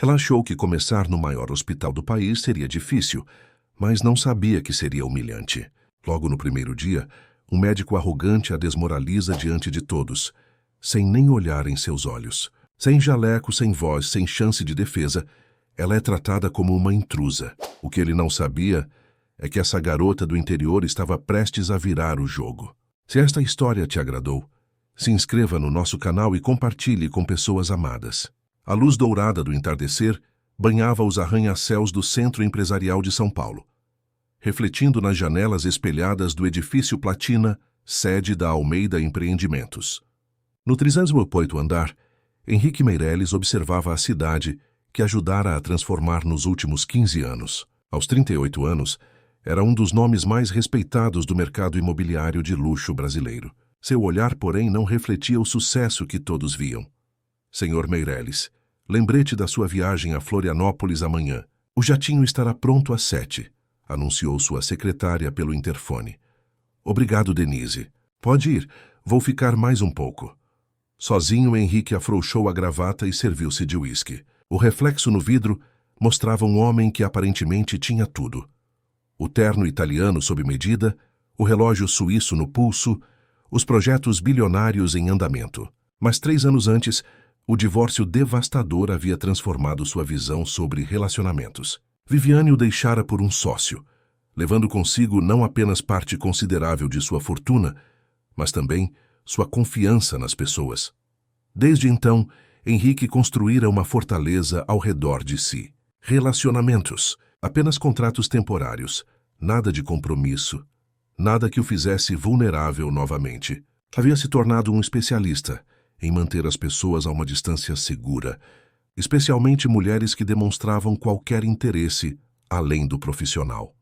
Ela achou que começar no maior hospital do país seria difícil, mas não sabia que seria humilhante. Logo no primeiro dia, um médico arrogante a desmoraliza diante de todos, sem nem olhar em seus olhos. Sem jaleco, sem voz, sem chance de defesa, ela é tratada como uma intrusa. O que ele não sabia é que essa garota do interior estava prestes a virar o jogo. Se esta história te agradou, se inscreva no nosso canal e compartilhe com pessoas amadas. A luz dourada do entardecer banhava os arranha-céus do Centro Empresarial de São Paulo, refletindo nas janelas espelhadas do edifício Platina, sede da Almeida Empreendimentos. No 38º andar, Henrique Meirelles observava a cidade que ajudara a transformar nos últimos 15 anos. Aos 38 anos, era um dos nomes mais respeitados do mercado imobiliário de luxo brasileiro. Seu olhar, porém, não refletia o sucesso que todos viam. Senhor Meirelles, lembrete da sua viagem a Florianópolis amanhã. O jatinho estará pronto às 7, anunciou sua secretária pelo interfone. Obrigado, Denise. Pode ir, vou ficar mais um pouco. Sozinho, Henrique afrouxou a gravata e serviu-se de uísque. O reflexo no vidro mostrava um homem que aparentemente tinha tudo. O terno italiano sob medida, o relógio suíço no pulso, os projetos bilionários em andamento. Mas 3 anos antes, o divórcio devastador havia transformado sua visão sobre relacionamentos. Viviane o deixara por um sócio, levando consigo não apenas parte considerável de sua fortuna, mas também sua confiança nas pessoas. Desde então, Henrique construíra uma fortaleza ao redor de si. Relacionamentos, apenas contratos temporários, nada de compromisso, nada que o fizesse vulnerável novamente. Havia se tornado um especialista em manter as pessoas a uma distância segura, especialmente mulheres que demonstravam qualquer interesse além do profissional.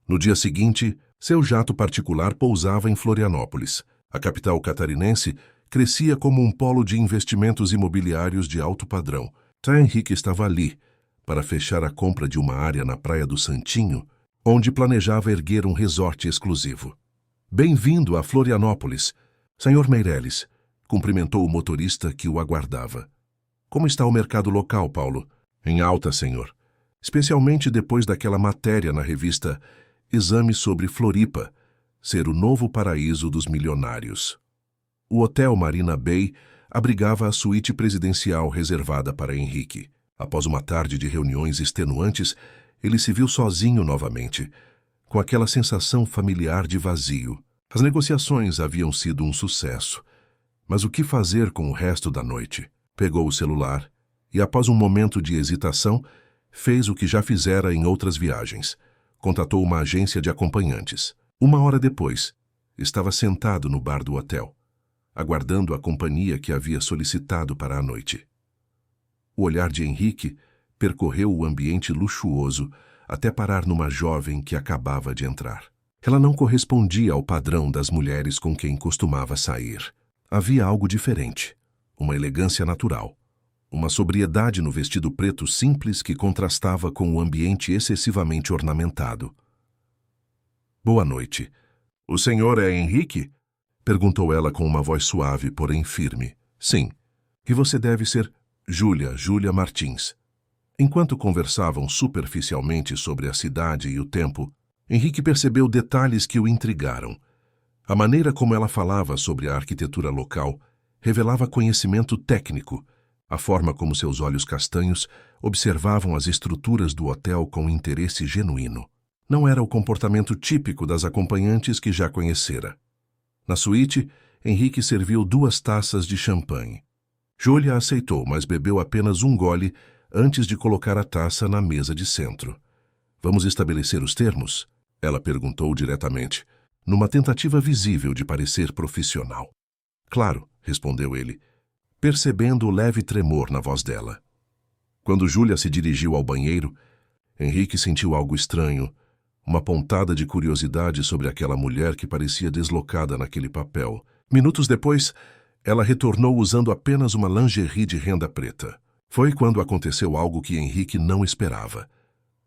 No dia seguinte, seu jato particular pousava em Florianópolis. A capital catarinense crescia como um polo de investimentos imobiliários de alto padrão. Henrique estava ali para fechar a compra de uma área na Praia do Santinho, onde planejava erguer um resort exclusivo. Bem-vindo a Florianópolis, Senhor Meirelles, cumprimentou o motorista que o aguardava. Como está o mercado local, Paulo? Em alta, senhor. Especialmente depois daquela matéria na revista Exame sobre Floripa, ser o novo paraíso dos milionários. O Hotel Marina Bay abrigava a suíte presidencial reservada para Henrique. Após uma tarde de reuniões extenuantes, ele se viu sozinho novamente, com aquela sensação familiar de vazio. As negociações haviam sido um sucesso, mas o que fazer com o resto da noite? Pegou o celular e, após um momento de hesitação, fez o que já fizera em outras viagens. Contatou uma agência de acompanhantes. 1 hora depois, estava sentado no bar do hotel, aguardando a companhia que havia solicitado para a noite. O olhar de Henrique percorreu o ambiente luxuoso até parar numa jovem que acabava de entrar. Ela não correspondia ao padrão das mulheres com quem costumava sair. Havia algo diferente, uma elegância natural, uma sobriedade no vestido preto simples que contrastava com o ambiente excessivamente ornamentado. Boa noite. O senhor é Henrique? Perguntou ela com uma voz suave, porém firme. Sim. E você deve ser Júlia Martins. Enquanto conversavam superficialmente sobre a cidade e o tempo, Henrique percebeu detalhes que o intrigaram. A maneira como ela falava sobre a arquitetura local revelava conhecimento técnico, a forma como seus olhos castanhos observavam as estruturas do hotel com interesse genuíno. Não era o comportamento típico das acompanhantes que já conhecera. Na suíte, Henrique serviu 2 taças de champanhe. Júlia aceitou, mas bebeu apenas um gole antes de colocar a taça na mesa de centro. Vamos estabelecer os termos? Ela perguntou diretamente, numa tentativa visível de parecer profissional. Claro, respondeu ele, percebendo o leve tremor na voz dela. Quando Júlia se dirigiu ao banheiro, Henrique sentiu algo estranho, uma pontada de curiosidade sobre aquela mulher que parecia deslocada naquele papel. Minutos depois, ela retornou usando apenas uma lingerie de renda preta. Foi quando aconteceu algo que Henrique não esperava.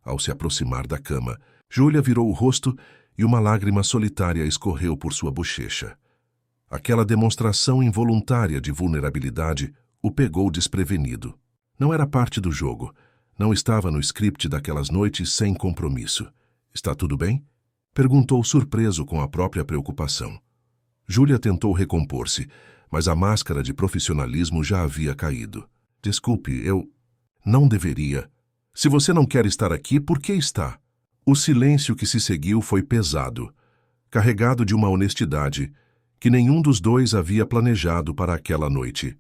Ao se aproximar da cama, Júlia virou o rosto e uma lágrima solitária escorreu por sua bochecha. Aquela demonstração involuntária de vulnerabilidade o pegou desprevenido. Não era parte do jogo, Não estava no script daquelas noites sem compromisso. Está tudo bem? Perguntou surpreso com a própria preocupação. Júlia tentou recompor-se, mas a máscara de profissionalismo já havia caído. Desculpe, eu... Não deveria. Se você não quer estar aqui, por que está? O silêncio que se seguiu foi pesado, carregado de uma honestidade que nenhum dos dois havia planejado para aquela noite.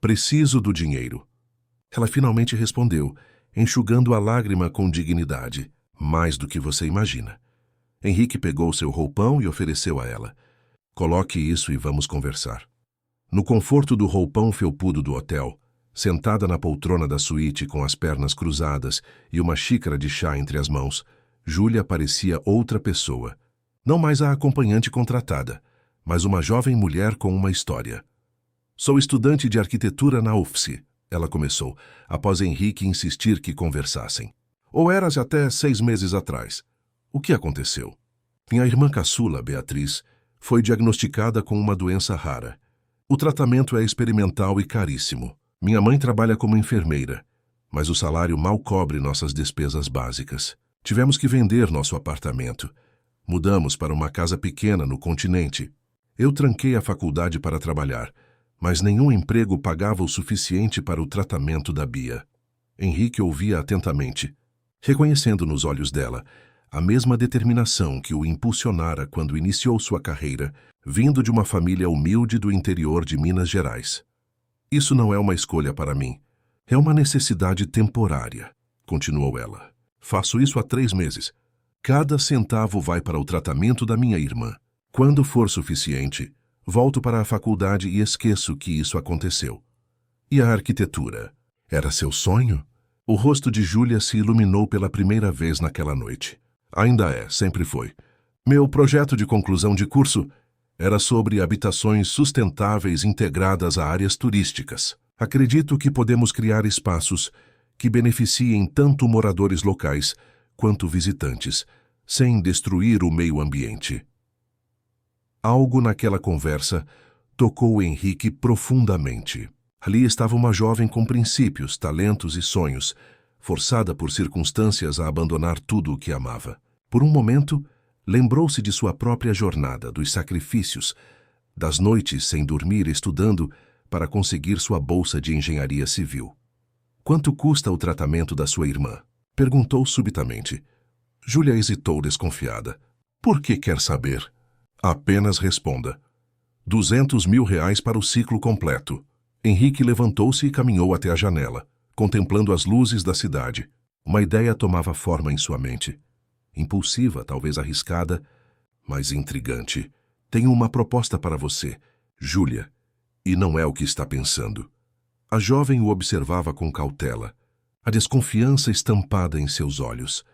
Preciso do dinheiro. Ela finalmente respondeu, enxugando a lágrima com dignidade. Mais do que você imagina. Henrique pegou seu roupão e ofereceu a ela. Coloque isso e vamos conversar. No conforto do roupão felpudo do hotel, sentada na poltrona da suíte com as pernas cruzadas e uma xícara de chá entre as mãos, Júlia parecia outra pessoa. Não mais a acompanhante contratada, mas uma jovem mulher com uma história. Sou estudante de arquitetura na UFSC, ela começou, após Henrique insistir que conversassem. Ou eras até 6 meses atrás. O que aconteceu? Minha irmã caçula, Beatriz, foi diagnosticada com uma doença rara. O tratamento é experimental e caríssimo. Minha mãe trabalha como enfermeira, mas o salário mal cobre nossas despesas básicas. Tivemos que vender nosso apartamento. Mudamos para uma casa pequena no continente. Eu tranquei a faculdade para trabalhar, mas nenhum emprego pagava o suficiente para o tratamento da Bia. Henrique ouvia atentamente, reconhecendo nos olhos dela a mesma determinação que o impulsionara quando iniciou sua carreira, vindo de uma família humilde do interior de Minas Gerais. Isso não é uma escolha para mim. É uma necessidade temporária, continuou ela. Faço isso há 3 meses. Cada centavo vai para o tratamento da minha irmã. Quando for suficiente, volto para a faculdade e esqueço que isso aconteceu. E a arquitetura? Era seu sonho? O rosto de Júlia se iluminou pela primeira vez naquela noite. Ainda é, sempre foi. Meu projeto de conclusão de curso era sobre habitações sustentáveis integradas a áreas turísticas. Acredito que podemos criar espaços que beneficiem tanto moradores locais quanto visitantes, sem destruir o meio ambiente. Algo naquela conversa tocou Henrique profundamente. Ali estava uma jovem com princípios, talentos e sonhos, forçada por circunstâncias a abandonar tudo o que amava. Por um momento, lembrou-se de sua própria jornada, dos sacrifícios, das noites sem dormir estudando para conseguir sua bolsa de engenharia civil. Quanto custa o tratamento da sua irmã? Perguntou subitamente. Júlia hesitou desconfiada. Por que quer saber? Apenas responda. 200 mil reais para o ciclo completo. Henrique levantou-se e caminhou até a janela, contemplando as luzes da cidade. Uma ideia tomava forma em sua mente. Impulsiva, talvez arriscada, mas intrigante. Tenho uma proposta para você, Júlia, e não é o que está pensando. A jovem o observava com cautela, a desconfiança estampada em seus olhos.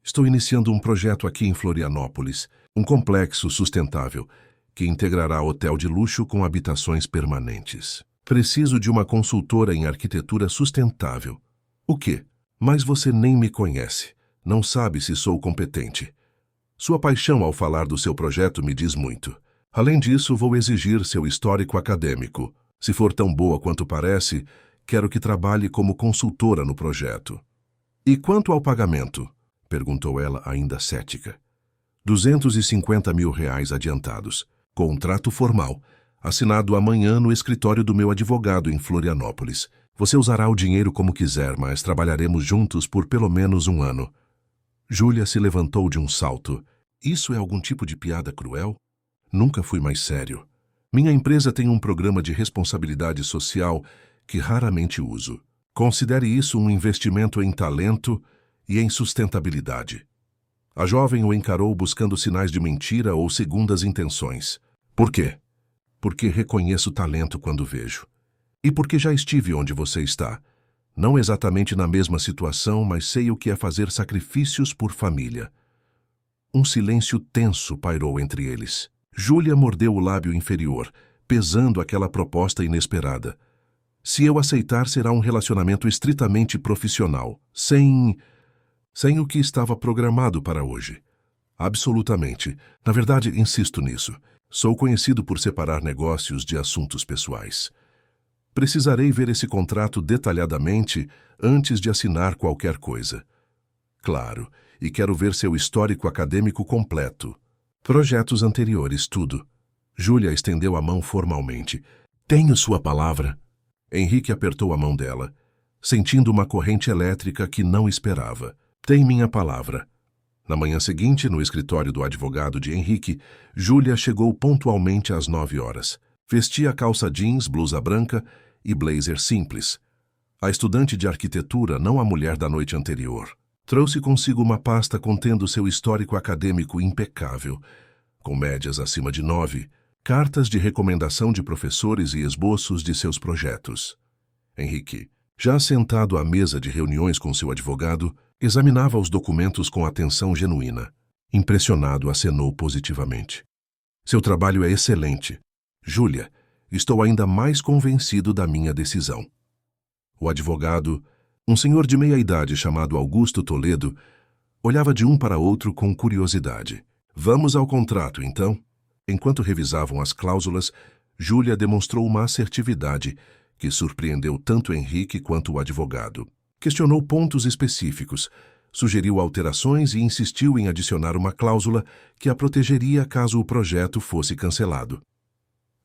Estou iniciando um projeto aqui em Florianópolis, um complexo sustentável, que integrará hotel de luxo com habitações permanentes. Preciso de uma consultora em arquitetura sustentável. O quê? Mas você nem me conhece. Não sabe se sou competente. Sua paixão ao falar do seu projeto me diz muito. Além disso, vou exigir seu histórico acadêmico. Se for tão boa quanto parece, quero que trabalhe como consultora no projeto. E quanto ao pagamento? Perguntou ela, ainda cética. 250 mil reais adiantados. Contrato formal, assinado amanhã no escritório do meu advogado em Florianópolis. Você usará o dinheiro como quiser, mas trabalharemos juntos por pelo menos 1 ano. Júlia se levantou de um salto. Isso é algum tipo de piada cruel? Nunca fui mais sério. Minha empresa tem um programa de responsabilidade social que raramente uso. Considere isso um investimento em talento e em sustentabilidade. A jovem o encarou buscando sinais de mentira ou segundas intenções. Por quê? Porque reconheço talento quando vejo. E porque já estive onde você está. Não exatamente na mesma situação, mas sei o que é fazer sacrifícios por família. Um silêncio tenso pairou entre eles. Júlia mordeu o lábio inferior, pesando aquela proposta inesperada. Se eu aceitar, será um relacionamento estritamente profissional, sem o que estava programado para hoje. Absolutamente. Na verdade, insisto nisso. Sou conhecido por separar negócios de assuntos pessoais. Precisarei ver esse contrato detalhadamente antes de assinar qualquer coisa. Claro, e quero ver seu histórico acadêmico completo. Projetos anteriores, tudo. Júlia estendeu a mão formalmente. Tenho sua palavra. Henrique apertou a mão dela, sentindo uma corrente elétrica que não esperava. Tem minha palavra. Na manhã seguinte, no escritório do advogado de Henrique, Júlia chegou pontualmente às 9 horas. Vestia calça jeans, blusa branca e blazer simples. A estudante de arquitetura, não a mulher da noite anterior. Trouxe consigo uma pasta contendo seu histórico acadêmico impecável, com médias acima de 9, cartas de recomendação de professores e esboços de seus projetos. Henrique, já sentado à mesa de reuniões com seu advogado, examinava os documentos com atenção genuína. Impressionado, acenou positivamente. Seu trabalho é excelente. Júlia, estou ainda mais convencido da minha decisão. O advogado, um senhor de meia-idade chamado Augusto Toledo, olhava de um para outro com curiosidade. Vamos ao contrato, então? Enquanto revisavam as cláusulas, Júlia demonstrou uma assertividade que surpreendeu tanto Henrique quanto o advogado. Questionou pontos específicos, sugeriu alterações e insistiu em adicionar uma cláusula que a protegeria caso o projeto fosse cancelado.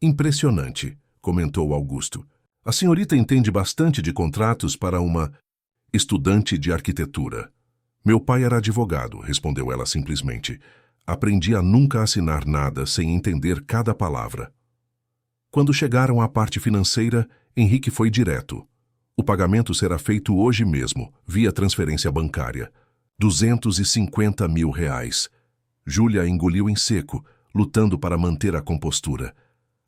Impressionante, comentou Augusto. A senhorita entende bastante de contratos para uma estudante de arquitetura. Meu pai era advogado, respondeu ela simplesmente. Aprendi a nunca assinar nada sem entender cada palavra. Quando chegaram à parte financeira, Henrique foi direto. O pagamento será feito hoje mesmo, via transferência bancária. 250 mil reais. Júlia engoliu em seco, lutando para manter a compostura.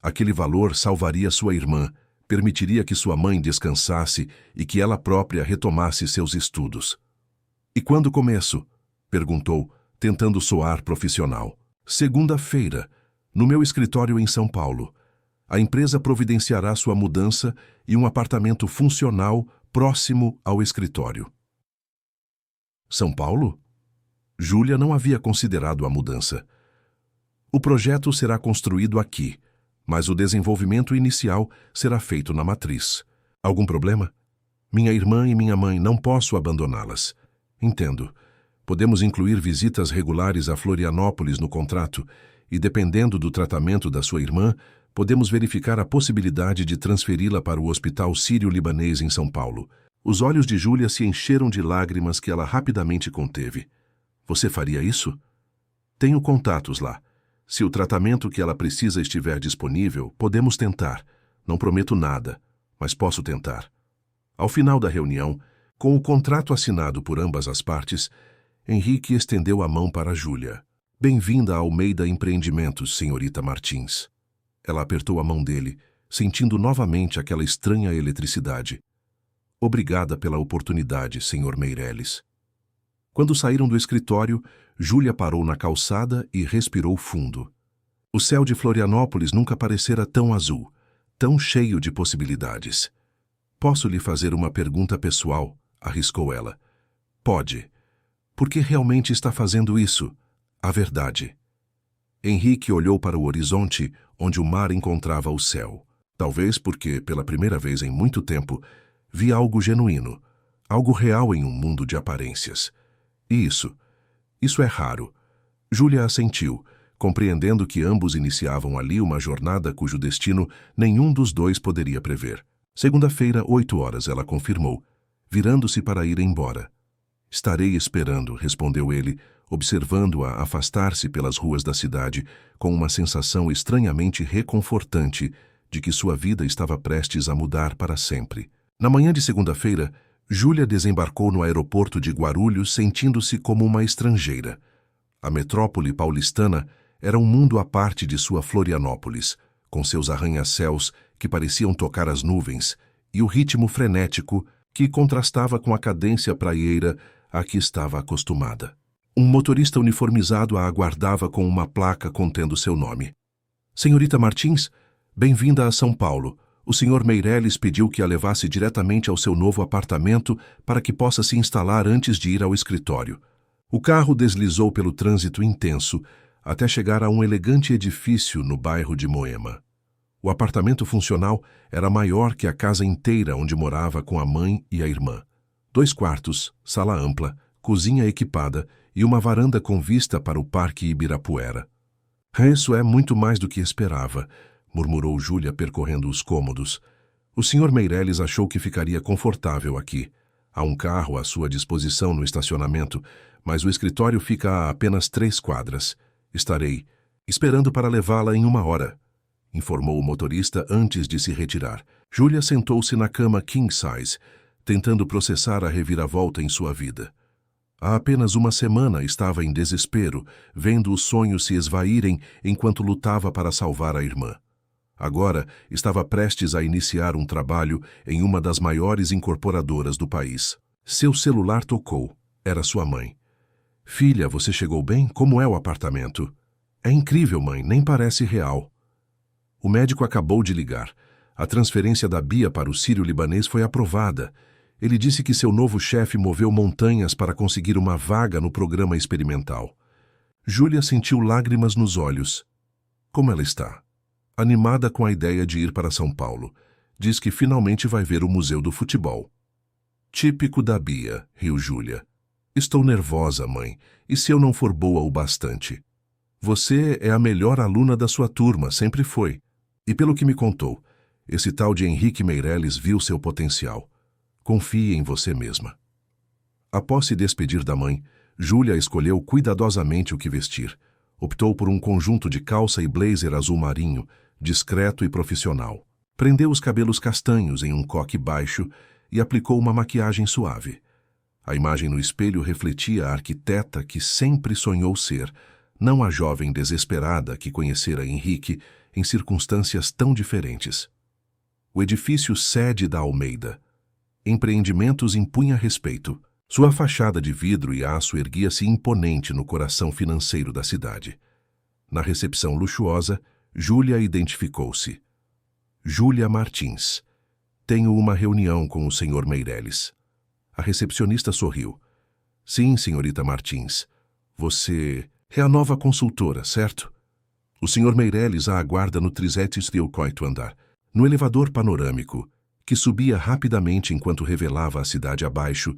Aquele valor salvaria sua irmã, permitiria que sua mãe descansasse e que ela própria retomasse seus estudos. E quando começo? Perguntou, tentando soar profissional. Segunda-feira, no meu escritório em São Paulo. A empresa providenciará sua mudança e um apartamento funcional próximo ao escritório. São Paulo? Júlia não havia considerado a mudança. O projeto será construído aqui, mas o desenvolvimento inicial será feito na matriz. Algum problema? Minha irmã e minha mãe, não posso abandoná-las. Entendo. Podemos incluir visitas regulares a Florianópolis no contrato e, dependendo do tratamento da sua irmã, podemos verificar a possibilidade de transferi-la para o Hospital Sírio-Libanês em São Paulo. Os olhos de Júlia se encheram de lágrimas que ela rapidamente conteve. Você faria isso? Tenho contatos lá. Se o tratamento que ela precisa estiver disponível, podemos tentar. Não prometo nada, mas posso tentar. Ao final da reunião, com o contrato assinado por ambas as partes, Henrique estendeu a mão para Júlia. Bem-vinda a Almeida Empreendimentos, senhorita Martins. Ela apertou a mão dele, sentindo novamente aquela estranha eletricidade. Obrigada pela oportunidade, senhor Meirelles. Quando saíram do escritório, Júlia parou na calçada e respirou fundo. O céu de Florianópolis nunca parecera tão azul, tão cheio de possibilidades. Posso lhe fazer uma pergunta pessoal? Arriscou ela. Pode. Por que realmente está fazendo isso? A verdade. Henrique olhou para o horizonte, onde o mar encontrava o céu. Talvez porque, pela primeira vez em muito tempo, via algo genuíno, algo real em um mundo de aparências. E isso é raro. Júlia assentiu, compreendendo que ambos iniciavam ali uma jornada cujo destino nenhum dos dois poderia prever. Segunda-feira, 8 horas, ela confirmou, virando-se para ir embora. Estarei esperando, respondeu ele, observando-a afastar-se pelas ruas da cidade, com uma sensação estranhamente reconfortante de que sua vida estava prestes a mudar para sempre. Na manhã de segunda-feira, Júlia desembarcou no aeroporto de Guarulhos sentindo-se como uma estrangeira. A metrópole paulistana era um mundo à parte de sua Florianópolis, com seus arranha-céus que pareciam tocar as nuvens e o ritmo frenético que contrastava com a cadência praieira a que estava acostumada. Um motorista uniformizado a aguardava com uma placa contendo seu nome. Senhorita Martins, bem-vinda a São Paulo. O senhor Meirelles pediu que a levasse diretamente ao seu novo apartamento para que possa se instalar antes de ir ao escritório. O carro deslizou pelo trânsito intenso até chegar a um elegante edifício no bairro de Moema. O apartamento funcional era maior que a casa inteira onde morava com a mãe e a irmã. 2 quartos, sala ampla, cozinha equipada e uma varanda com vista para o Parque Ibirapuera. Isso é muito mais do que esperava, murmurou Júlia percorrendo os cômodos. O Sr. Meireles achou que ficaria confortável aqui. Há um carro à sua disposição no estacionamento, mas o escritório fica a apenas 3 quadras. Estarei esperando para levá-la em 1 hora, informou o motorista antes de se retirar. Júlia sentou-se na cama king size, tentando processar a reviravolta em sua vida. Há apenas 1 semana estava em desespero, vendo os sonhos se esvaírem enquanto lutava para salvar a irmã. Agora estava prestes a iniciar um trabalho em uma das maiores incorporadoras do país. Seu celular tocou. Era sua mãe. Filha, você chegou bem? Como é o apartamento? É incrível, mãe, nem parece real. O médico acabou de ligar. A transferência da Bia para o Sírio-Libanês foi aprovada. Ele disse que seu novo chefe moveu montanhas para conseguir uma vaga no programa experimental. Júlia sentiu lágrimas nos olhos. Como ela está? Animada com a ideia de ir para São Paulo. Diz que finalmente vai ver o Museu do Futebol. Típico da Bia, riu Júlia. Estou nervosa, mãe, e se eu não for boa o bastante? Você é a melhor aluna da sua turma, sempre foi. E pelo que me contou, esse tal de Henrique Meireles viu seu potencial. Confie em você mesma. Após se despedir da mãe, Júlia escolheu cuidadosamente o que vestir. Optou por um conjunto de calça e blazer azul marinho, discreto e profissional. Prendeu os cabelos castanhos em um coque baixo e aplicou uma maquiagem suave. A imagem no espelho refletia a arquiteta que sempre sonhou ser, não a jovem desesperada que conhecera Henrique em circunstâncias tão diferentes. O edifício sede da Almeida. Empreendimentos impunha respeito. Sua fachada de vidro e aço erguia-se imponente no coração financeiro da cidade. Na recepção luxuosa, Júlia identificou-se. Júlia Martins. Tenho uma reunião com o Sr. Meireles. A recepcionista sorriu. Sim, senhorita Martins. Você é a nova consultora, certo? O Sr. Meireles a aguarda no 38º andar, no elevador panorâmico, que subia rapidamente enquanto revelava a cidade abaixo.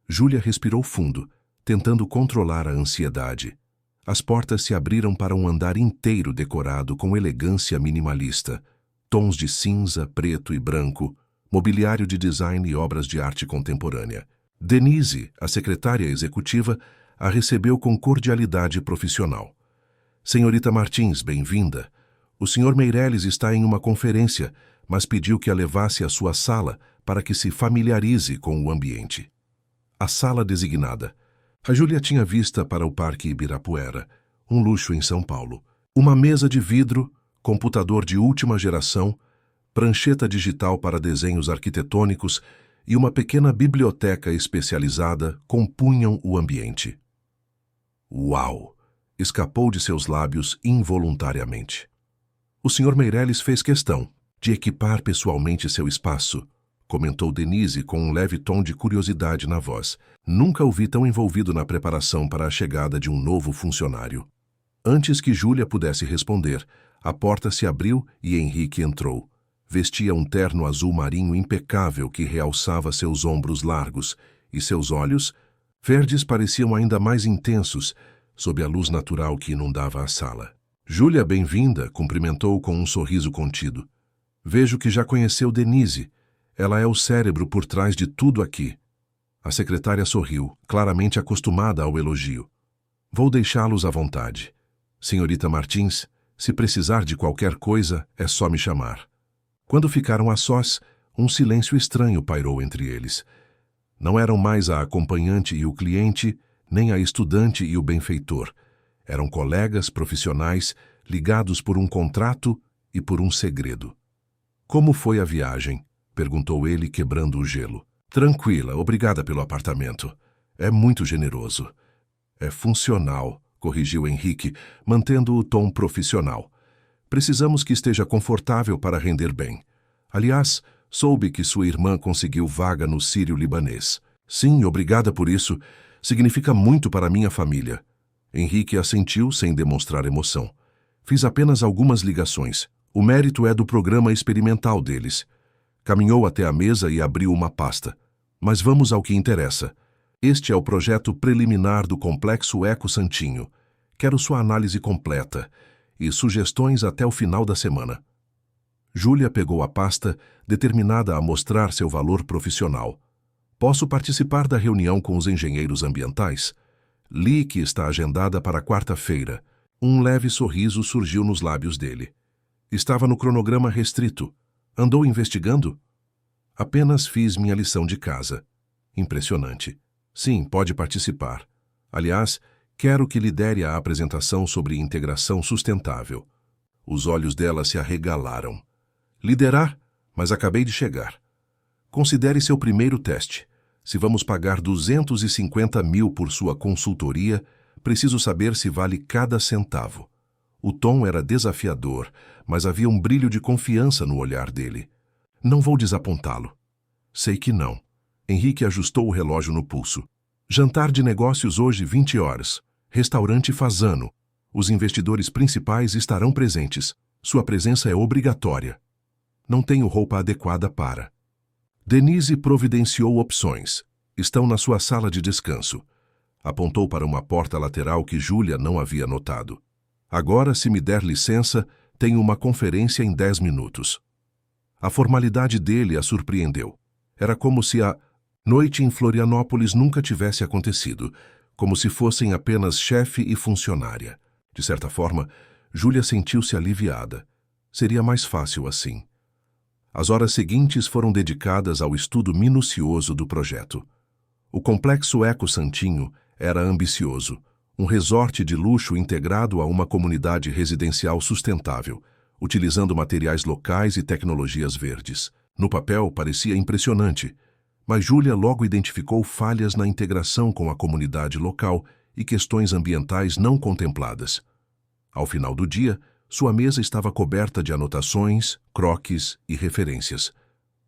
Júlia respirou fundo, tentando controlar a ansiedade. As portas se abriram para um andar inteiro decorado com elegância minimalista, tons de cinza, preto e branco, mobiliário de design e obras de arte contemporânea. Denise, a secretária executiva, a recebeu com cordialidade profissional. Senhorita Martins, bem-vinda. O Sr. Meireles está em uma conferência, mas pediu que a levasse à sua sala para que se familiarize com o ambiente. A sala designada. A Júlia tinha vista para o Parque Ibirapuera, um luxo em São Paulo. Uma mesa de vidro, computador de última geração, prancheta digital para desenhos arquitetônicos e uma pequena biblioteca especializada compunham o ambiente. Uau! Escapou de seus lábios involuntariamente. O Sr. Meireles fez questão de equipar pessoalmente seu espaço, comentou Denise com um leve tom de curiosidade na voz. Nunca o vi tão envolvido na preparação para a chegada de um novo funcionário. Antes que Júlia pudesse responder, a porta se abriu e Henrique entrou. Vestia um terno azul marinho impecável que realçava seus ombros largos, e seus olhos, verdes, pareciam ainda mais intensos, sob a luz natural que inundava a sala. Júlia, bem-vinda, cumprimentou com um sorriso contido. Vejo que já conheceu Denise. Ela é o cérebro por trás de tudo aqui. A secretária sorriu, claramente acostumada ao elogio. Vou deixá-los à vontade. Senhorita Martins, se precisar de qualquer coisa, é só me chamar. Quando ficaram a sós, um silêncio estranho pairou entre eles. Não eram mais a acompanhante e o cliente, nem a estudante e o benfeitor. Eram colegas profissionais ligados por um contrato e por um segredo. Como foi a viagem? Perguntou ele, quebrando o gelo. Tranquila, obrigada pelo apartamento. É muito generoso. É funcional, corrigiu Henrique, mantendo o tom profissional. Precisamos que esteja confortável para render bem. Aliás, soube que sua irmã conseguiu vaga no Sírio-Libanês. Sim, obrigada por isso. Significa muito para minha família. Henrique assentiu sem demonstrar emoção. Fiz apenas algumas ligações. O mérito é do programa experimental deles. Caminhou até a mesa e abriu uma pasta. Mas vamos ao que interessa. Este é o projeto preliminar do Complexo Eco Santinho. Quero sua análise completa e sugestões até o final da semana. Júlia pegou a pasta, determinada a mostrar seu valor profissional. Posso participar da reunião com os engenheiros ambientais? Li que está agendada para quarta-feira. Um leve sorriso surgiu nos lábios dele. Estava no cronograma restrito. Andou investigando? Apenas fiz minha lição de casa. Impressionante. Sim, pode participar. Aliás, quero que lidere a apresentação sobre integração sustentável. Os olhos dela se arregalaram. Liderar? Mas acabei de chegar. Considere seu primeiro teste. Se vamos pagar 250 mil por sua consultoria, preciso saber se vale cada centavo. O tom era desafiador, mas havia um brilho de confiança no olhar dele. Não vou desapontá-lo. Sei que não. Henrique ajustou o relógio no pulso. Jantar de negócios hoje 20 horas. Restaurante Fazano. Os investidores principais estarão presentes. Sua presença é obrigatória. Não tenho roupa adequada para. Denise providenciou opções. Estão na sua sala de descanso. Apontou para uma porta lateral que Júlia não havia notado. Agora, se me der licença, tenho uma conferência em 10 minutos. A formalidade dele a surpreendeu. Era como se a noite em Florianópolis nunca tivesse acontecido, como se fossem apenas chefe e funcionária. De certa forma, Júlia sentiu-se aliviada. Seria mais fácil assim. As horas seguintes foram dedicadas ao estudo minucioso do projeto. O Complexo Eco Santinho era ambicioso, um resort de luxo integrado a uma comunidade residencial sustentável, utilizando materiais locais e tecnologias verdes. No papel parecia impressionante, mas Júlia logo identificou falhas na integração com a comunidade local e questões ambientais não contempladas. Ao final do dia, sua mesa estava coberta de anotações, croques e referências.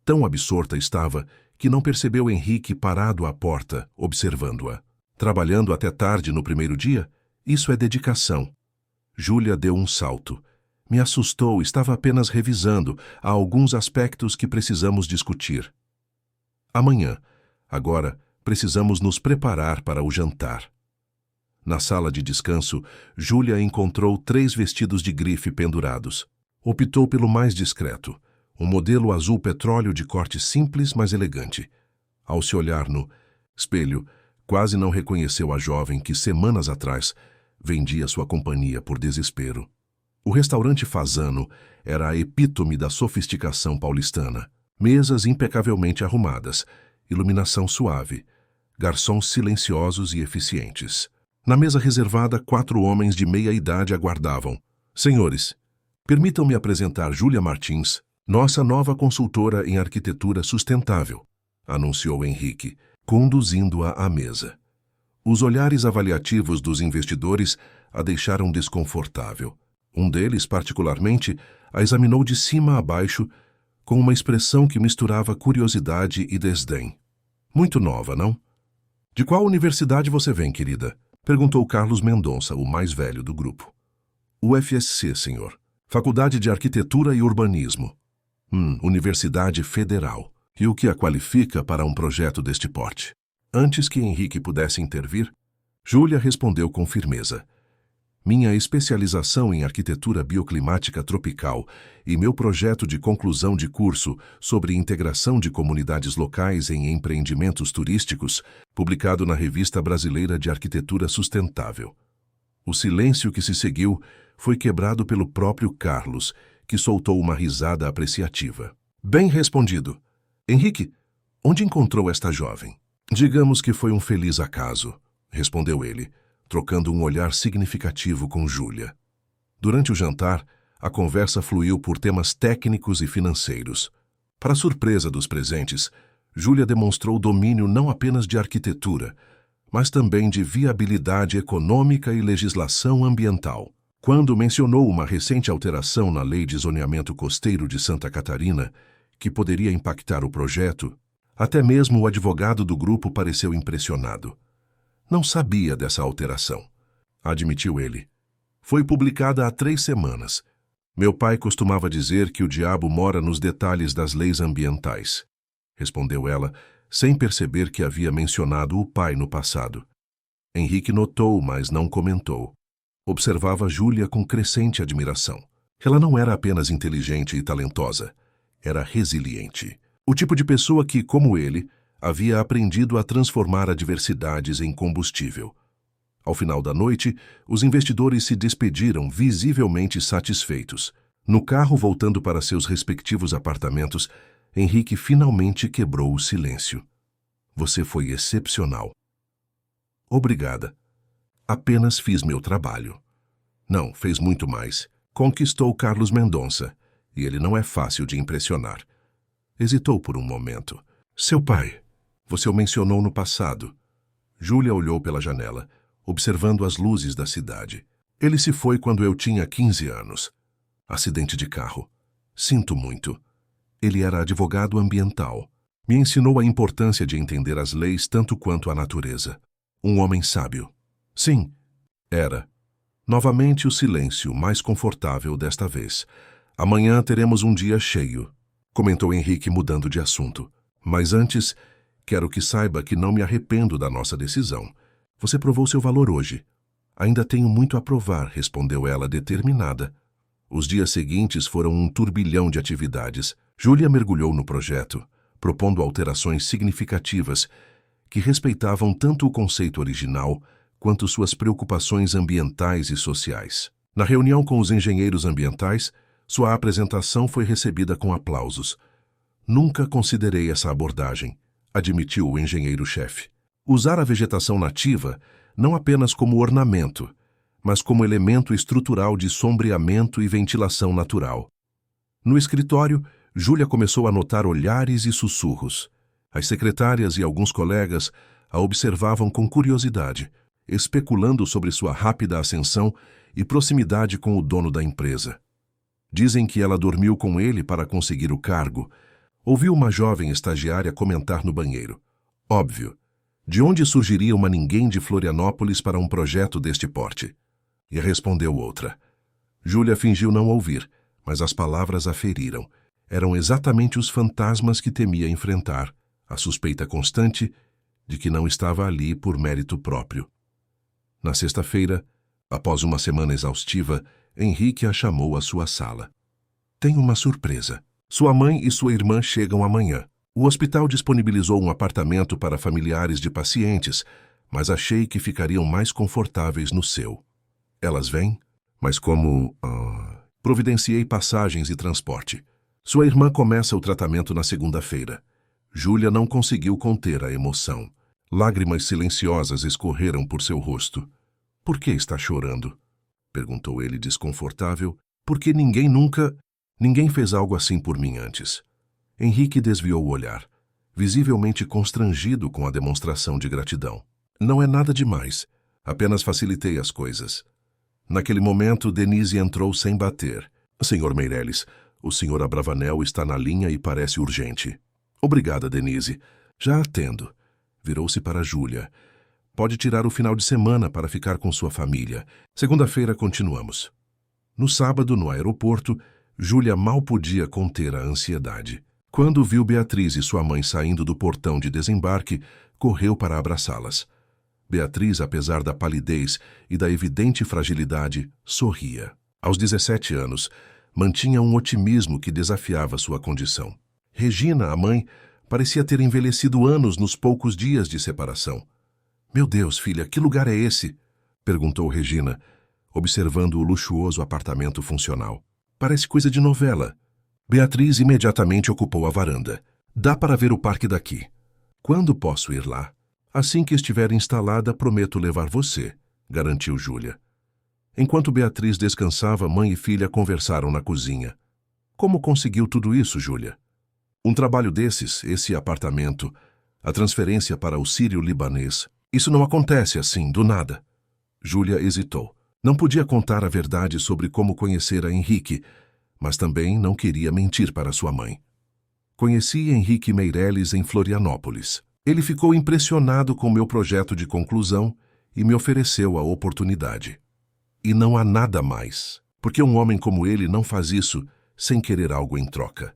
Tão absorta estava que não percebeu Henrique parado à porta, observando-a. Trabalhando até tarde no primeiro dia? Isso é dedicação. Júlia deu um salto. Me assustou, estava apenas revisando. Há alguns aspectos que precisamos discutir. Amanhã. Agora, precisamos nos preparar para o jantar. Na sala de descanso, Júlia encontrou 3 vestidos de grife pendurados. Optou pelo mais discreto, um modelo azul petróleo de corte simples, mas elegante. Ao se olhar no espelho, quase não reconheceu a jovem que, semanas atrás, vendia sua companhia por desespero. O restaurante Fazano era a epítome da sofisticação paulistana. Mesas impecavelmente arrumadas, iluminação suave, garçons silenciosos e eficientes. Na mesa reservada, 4 homens de meia-idade aguardavam. Senhores, permitam-me apresentar Júlia Martins, nossa nova consultora em arquitetura sustentável, anunciou Henrique, conduzindo-a à mesa. Os olhares avaliativos dos investidores a deixaram desconfortável. Um deles, particularmente, a examinou de cima a baixo, com uma expressão que misturava curiosidade e desdém. Muito nova, não? De qual universidade você vem, querida? Perguntou Carlos Mendonça, o mais velho do grupo. UFSC, senhor. Faculdade de Arquitetura e Urbanismo. Universidade Federal. E o que a qualifica para um projeto deste porte? Antes que Henrique pudesse intervir, Júlia respondeu com firmeza. Minha especialização em arquitetura bioclimática tropical e meu projeto de conclusão de curso sobre integração de comunidades locais em empreendimentos turísticos, publicado na Revista Brasileira de Arquitetura Sustentável. O silêncio que se seguiu foi quebrado pelo próprio Carlos, que soltou uma risada apreciativa. Bem respondido. Henrique, onde encontrou esta jovem? Digamos que foi um feliz acaso, respondeu ele, trocando um olhar significativo com Júlia. Durante o jantar, a conversa fluiu por temas técnicos e financeiros. Para surpresa dos presentes, Júlia demonstrou domínio não apenas de arquitetura, mas também de viabilidade econômica e legislação ambiental. Quando mencionou uma recente alteração na Lei de Zoneamento Costeiro de Santa Catarina, que poderia impactar o projeto, até mesmo o advogado do grupo pareceu impressionado. Não sabia dessa alteração, admitiu ele. Foi publicada há 3 semanas. Meu pai costumava dizer que o diabo mora nos detalhes das leis ambientais, respondeu ela, sem perceber que havia mencionado o pai no passado. Henrique notou, mas não comentou. Observava Júlia com crescente admiração. Ela não era apenas inteligente e talentosa, era resiliente. O tipo de pessoa que, como ele, havia aprendido a transformar adversidades em combustível. Ao final da noite, os investidores se despediram visivelmente satisfeitos. No carro, voltando para seus respectivos apartamentos, Henrique finalmente quebrou o silêncio. Você foi excepcional. Obrigada. Apenas fiz meu trabalho. Não, fez muito mais. Conquistou Carlos Mendonça, e ele não é fácil de impressionar. Hesitou por um momento. Seu pai, você o mencionou no passado. Júlia olhou pela janela, observando as luzes da cidade. Ele se foi quando eu tinha 15 anos. Acidente de carro. Sinto muito. Ele era advogado ambiental. Me ensinou a importância de entender as leis tanto quanto a natureza. Um homem sábio. Sim, era. Novamente o silêncio, mais confortável desta vez. Amanhã teremos um dia cheio, comentou Henrique, mudando de assunto. Mas antes, quero que saiba que não me arrependo da nossa decisão. Você provou seu valor hoje. Ainda tenho muito a provar, respondeu ela, determinada. Os dias seguintes foram um turbilhão de atividades. Júlia mergulhou no projeto, propondo alterações significativas que respeitavam tanto o conceito original quanto suas preocupações ambientais e sociais. Na reunião com os engenheiros ambientais, sua apresentação foi recebida com aplausos. Nunca considerei essa abordagem, admitiu o engenheiro-chefe. Usar a vegetação nativa não apenas como ornamento, mas como elemento estrutural de sombreamento e ventilação natural. No escritório, Júlia começou a notar olhares e sussurros. As secretárias e alguns colegas a observavam com curiosidade, especulando sobre sua rápida ascensão e proximidade com o dono da empresa. Dizem que ela dormiu com ele para conseguir o cargo. Ouviu uma jovem estagiária comentar no banheiro. Óbvio. De onde surgiria uma ninguém de Florianópolis para um projeto deste porte? E respondeu outra. Júlia fingiu não ouvir, mas as palavras a feriram. Eram exatamente os fantasmas que temia enfrentar, a suspeita constante de que não estava ali por mérito próprio. Na sexta-feira, após uma semana exaustiva, Henrique a chamou à sua sala. Tem uma surpresa. Sua mãe e sua irmã chegam amanhã. O hospital disponibilizou um apartamento para familiares de pacientes, mas achei que ficariam mais confortáveis no seu. Elas vêm, mas como... providenciei passagens e transporte. Sua irmã começa o tratamento na segunda-feira. Júlia não conseguiu conter a emoção. Lágrimas silenciosas escorreram por seu rosto. Por que está chorando? Perguntou ele desconfortável. Porque ninguém fez algo assim por mim antes. Henrique desviou o olhar, visivelmente constrangido com a demonstração de gratidão. Não é nada demais. Apenas facilitei as coisas. Naquele momento, Denise entrou sem bater. Senhor Meireles, o senhor Abravanel está na linha e parece urgente. Obrigada, Denise. Já atendo. Virou-se para Júlia. Pode tirar o final de semana para ficar com sua família. Segunda-feira continuamos. No sábado, no aeroporto, Júlia mal podia conter a ansiedade. Quando viu Beatriz e sua mãe saindo do portão de desembarque, correu para abraçá-las. Beatriz, apesar da palidez e da evidente fragilidade, sorria. Aos 17 anos, mantinha um otimismo que desafiava sua condição. Regina, a mãe, parecia ter envelhecido anos nos poucos dias de separação. Meu Deus, filha, que lugar é esse? Perguntou Regina, observando o luxuoso apartamento funcional. Parece coisa de novela. Beatriz imediatamente ocupou a varanda. Dá para ver o parque daqui. Quando posso ir lá? Assim que estiver instalada, prometo levar você, garantiu Júlia. Enquanto Beatriz descansava, mãe e filha conversaram na cozinha. Como conseguiu tudo isso, Júlia? Um trabalho desses, esse apartamento, a transferência para o sírio-libanês. Isso não acontece assim, do nada. Júlia hesitou. Não podia contar a verdade sobre como conhecera Henrique, mas também não queria mentir para sua mãe. Conheci Henrique Meireles em Florianópolis. Ele ficou impressionado com meu projeto de conclusão e me ofereceu a oportunidade. E não há nada mais. Porque um homem como ele não faz isso sem querer algo em troca.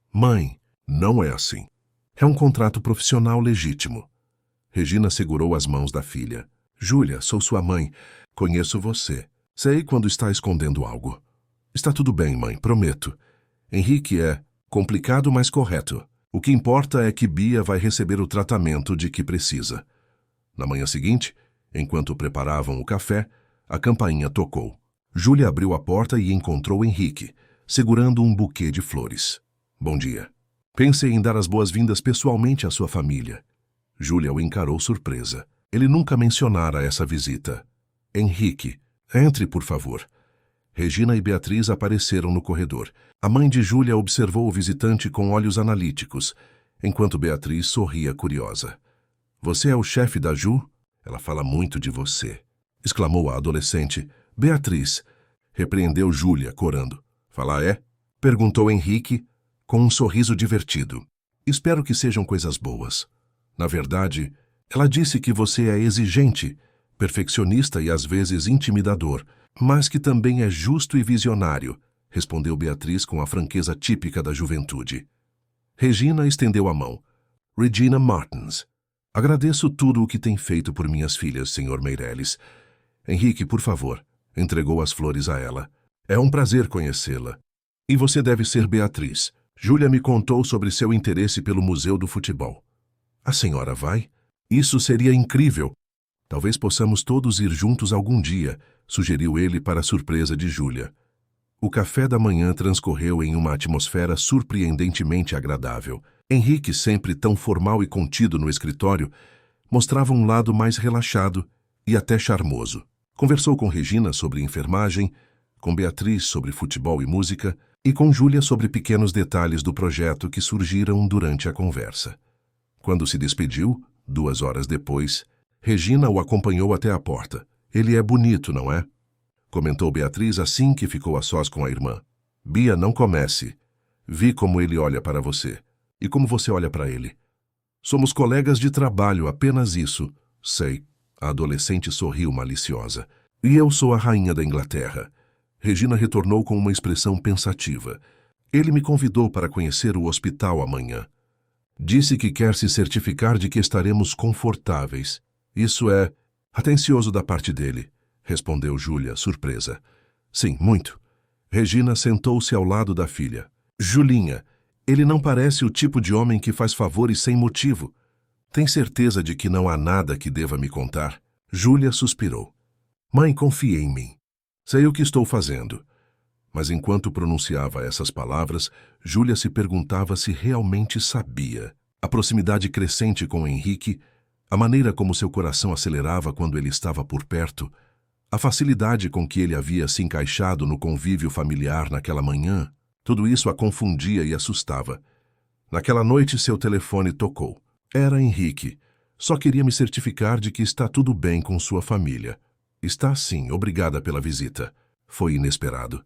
Mãe, não é assim. É um contrato profissional legítimo. Regina segurou as mãos da filha. Júlia, sou sua mãe. Conheço você. Sei quando está escondendo algo. Está tudo bem, mãe, prometo. Henrique é complicado, mas correto. O que importa é que Bia vai receber o tratamento de que precisa. Na manhã seguinte, enquanto preparavam o café, a campainha tocou. Júlia abriu a porta e encontrou Henrique, segurando um buquê de flores. Bom dia. Pensei em dar as boas-vindas pessoalmente à sua família. Júlia o encarou surpresa. Ele nunca mencionara essa visita. Henrique, entre, por favor. Regina e Beatriz apareceram no corredor. A mãe de Júlia observou o visitante com olhos analíticos, enquanto Beatriz sorria curiosa. Você é o chefe da Ju? Ela fala muito de você, exclamou a adolescente. Beatriz, repreendeu Júlia, corando. Fala é? Perguntou Henrique, com um sorriso divertido. Espero que sejam coisas boas. Na verdade, ela disse que você é exigente, perfeccionista e às vezes intimidador, mas que também é justo e visionário, respondeu Beatriz com a franqueza típica da juventude. Regina estendeu a mão. Regina Martins. Agradeço tudo o que tem feito por minhas filhas, Sr. Meirelles. Henrique, por favor, entregou as flores a ela. É um prazer conhecê-la. E você deve ser Beatriz. Júlia me contou sobre seu interesse pelo Museu do Futebol. A senhora vai? Isso seria incrível. Talvez possamos todos ir juntos algum dia, sugeriu ele para a surpresa de Júlia. O café da manhã transcorreu em uma atmosfera surpreendentemente agradável. Henrique, sempre tão formal e contido no escritório, mostrava um lado mais relaxado e até charmoso. Conversou com Regina sobre enfermagem, com Beatriz sobre futebol e música e com Júlia sobre pequenos detalhes do projeto que surgiram durante a conversa. Quando se despediu, 2 horas depois, Regina o acompanhou até a porta. Ele é bonito, não é? Comentou Beatriz assim que ficou a sós com a irmã. Bia, não comece. Vi como ele olha para você. E como você olha para ele. Somos colegas de trabalho, apenas isso. Sei. A adolescente sorriu maliciosa. E eu sou a rainha da Inglaterra. Regina retornou com uma expressão pensativa. Ele me convidou para conhecer o hospital amanhã. Disse que quer se certificar de que estaremos confortáveis. Isso é atencioso da parte dele, respondeu Júlia, surpresa. Sim, muito. Regina sentou-se ao lado da filha. Julinha, ele não parece o tipo de homem que faz favores sem motivo. Tem certeza de que não há nada que deva me contar? Júlia suspirou. Mãe, confie em mim. Sei o que estou fazendo. Mas enquanto pronunciava essas palavras, Júlia se perguntava se realmente sabia. A proximidade crescente com Henrique, a maneira como seu coração acelerava quando ele estava por perto, a facilidade com que ele havia se encaixado no convívio familiar naquela manhã, tudo isso a confundia e assustava. Naquela noite seu telefone tocou. Era Henrique. Só queria me certificar de que está tudo bem com sua família. Está sim, obrigada pela visita. Foi inesperado.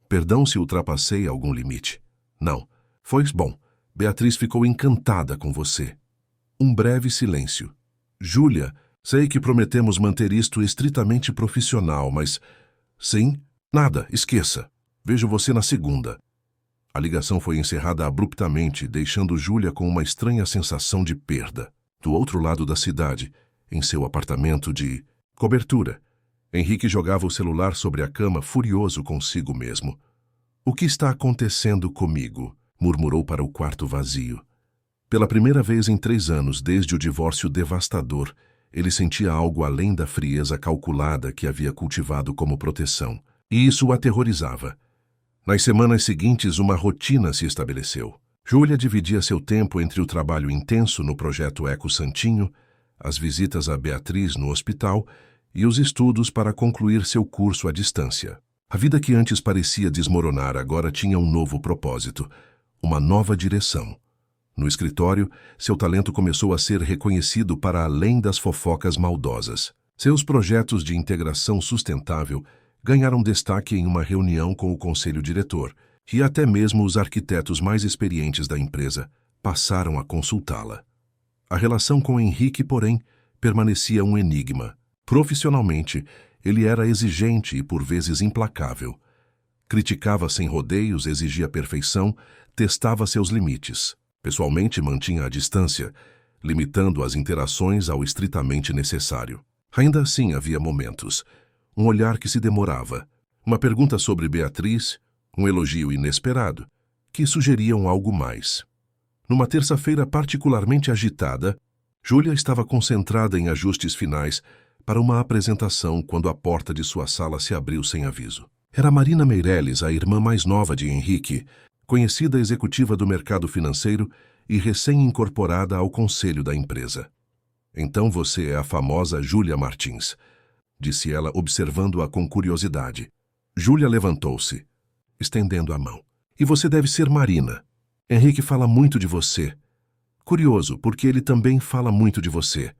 Perdão se ultrapassei algum limite. Não. Foi bom. Beatriz ficou encantada com você. Um breve silêncio. Júlia, sei que prometemos manter isto estritamente profissional, mas... Sim? Nada, esqueça. Vejo você na segunda. A ligação foi encerrada abruptamente, deixando Júlia com uma estranha sensação de perda. Do outro lado da cidade, em seu apartamento de cobertura, Henrique jogava o celular sobre a cama, furioso consigo mesmo. O que está acontecendo comigo? Murmurou para o quarto vazio. Pela primeira vez em 3 anos, desde o divórcio devastador, ele sentia algo além da frieza calculada que havia cultivado como proteção, e isso o aterrorizava. Nas semanas seguintes, uma rotina se estabeleceu. Júlia dividia seu tempo entre o trabalho intenso no projeto Eco Santinho, as visitas a Beatriz no hospital e os estudos para concluir seu curso à distância. A vida que antes parecia desmoronar agora tinha um novo propósito, uma nova direção. No escritório, seu talento começou a ser reconhecido para além das fofocas maldosas. Seus projetos de integração sustentável ganharam destaque em uma reunião com o conselho diretor, e até mesmo os arquitetos mais experientes da empresa passaram a consultá-la. A relação com Henrique, porém, permanecia um enigma. Profissionalmente, ele era exigente e por vezes implacável, Criticava sem rodeios, exigia perfeição, testava seus limites. Pessoalmente mantinha a distância, limitando as interações ao estritamente necessário. Ainda assim havia momentos. Um olhar que se demorava, uma pergunta sobre Beatriz, um elogio inesperado, que sugeriam algo mais. Numa terça-feira particularmente agitada, Júlia estava concentrada em ajustes finais para uma apresentação quando a porta de sua sala se abriu sem aviso. Era Marina Meireles, a irmã mais nova de Henrique, conhecida executiva do mercado financeiro e recém-incorporada ao conselho da empresa. Então você é a famosa Júlia Martins, disse ela, observando-a com curiosidade. Júlia levantou-se, estendendo a mão. E você deve ser Marina. Henrique fala muito de você. Curioso, porque ele também fala muito de você.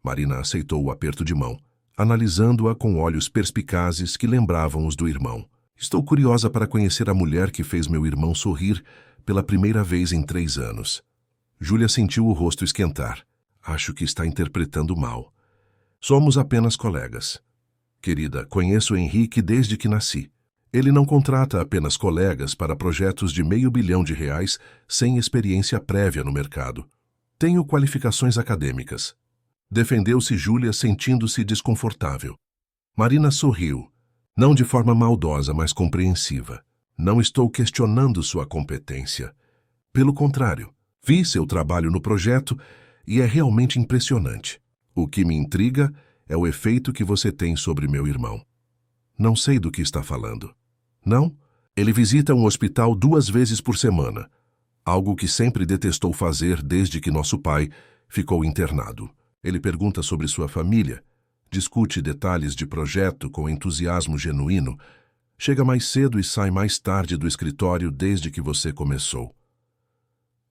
Marina aceitou o aperto de mão, analisando-a com olhos perspicazes que lembravam os do irmão. Estou curiosa para conhecer a mulher que fez meu irmão sorrir pela primeira vez em 3 anos. Júlia sentiu o rosto esquentar. Acho que está interpretando mal. Somos apenas colegas. Querida, conheço Henrique desde que nasci. Ele não contrata apenas colegas para projetos de R$500 milhão sem experiência prévia no mercado. Tenho qualificações acadêmicas. Defendeu-se Júlia, sentindo-se desconfortável. Marina sorriu, não de forma maldosa, mas compreensiva. Não estou questionando sua competência. Pelo contrário, vi seu trabalho no projeto e é realmente impressionante. O que me intriga é o efeito que você tem sobre meu irmão. Não sei do que está falando. Não? Ele visita um hospital 2 vezes por semana, algo que sempre detestou fazer desde que nosso pai ficou internado. Ele pergunta sobre sua família, discute detalhes de projeto com entusiasmo genuíno, chega mais cedo e sai mais tarde do escritório desde que você começou.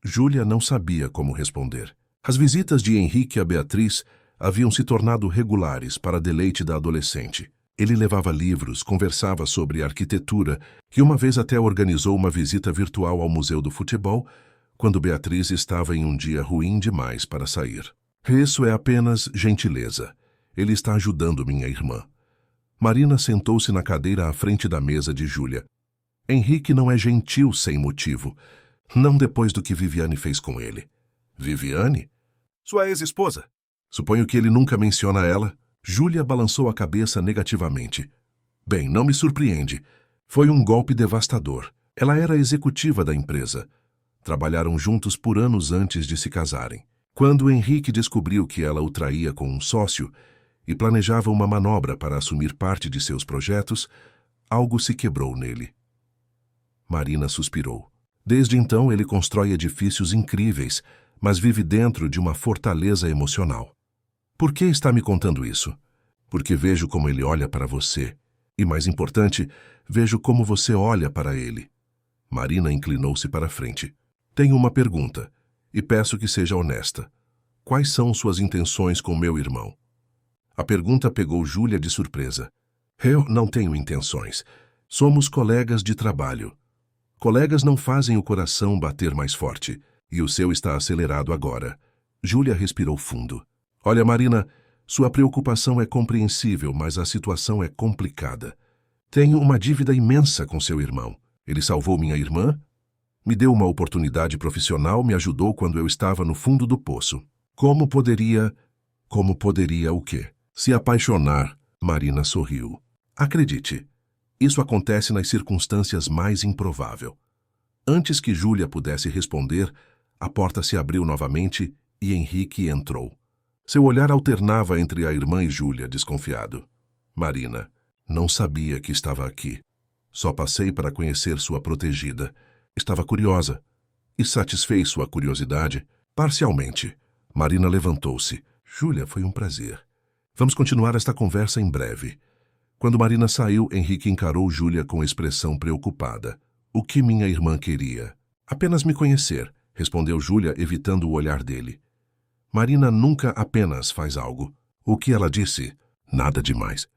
Júlia não sabia como responder. As visitas de Henrique a Beatriz haviam se tornado regulares para deleite da adolescente. Ele levava livros, conversava sobre arquitetura e uma vez até organizou uma visita virtual ao Museu do Futebol, quando Beatriz estava em um dia ruim demais para sair. Isso é apenas gentileza. Ele está ajudando minha irmã. Marina sentou-se na cadeira à frente da mesa de Júlia. Henrique não é gentil sem motivo. Não depois do que Viviane fez com ele. Viviane? Sua ex-esposa. Suponho que ele nunca menciona ela. Júlia balançou a cabeça negativamente. Bem, não me surpreende. Foi um golpe devastador. Ela era executiva da empresa. Trabalharam juntos por anos antes de se casarem. Quando Henrique descobriu que ela o traía com um sócio e planejava uma manobra para assumir parte de seus projetos, algo se quebrou nele. Marina suspirou. Desde então ele constrói edifícios incríveis, mas vive dentro de uma fortaleza emocional. Por que está me contando isso? Porque vejo como ele olha para você. E, mais importante, vejo como você olha para ele. Marina inclinou-se para a frente. Tenho uma pergunta, e peço que seja honesta. Quais são suas intenções com meu irmão? A pergunta pegou Júlia de surpresa. Eu não tenho intenções. Somos colegas de trabalho. Colegas não fazem o coração bater mais forte, e o seu está acelerado agora. Júlia respirou fundo. Olha, Marina, sua preocupação é compreensível, mas a situação é complicada. Tenho uma dívida imensa com seu irmão. Ele salvou minha irmã, me deu uma oportunidade profissional, me ajudou quando eu estava no fundo do poço. Como poderia o quê? Se apaixonar, Marina sorriu. Acredite, isso acontece nas circunstâncias mais improváveis. Antes que Júlia pudesse responder, a porta se abriu novamente e Henrique entrou. Seu olhar alternava entre a irmã e Júlia, desconfiado. Marina, não sabia que estava aqui. Só passei para conhecer sua protegida. Estava curiosa. E satisfez sua curiosidade? Parcialmente. Marina levantou-se. Júlia, foi um prazer. Vamos continuar esta conversa em breve. Quando Marina saiu, Henrique encarou Júlia com expressão preocupada. O que minha irmã queria? Apenas me conhecer, respondeu Júlia, evitando o olhar dele. Marina nunca apenas faz algo. O que ela disse? Nada demais.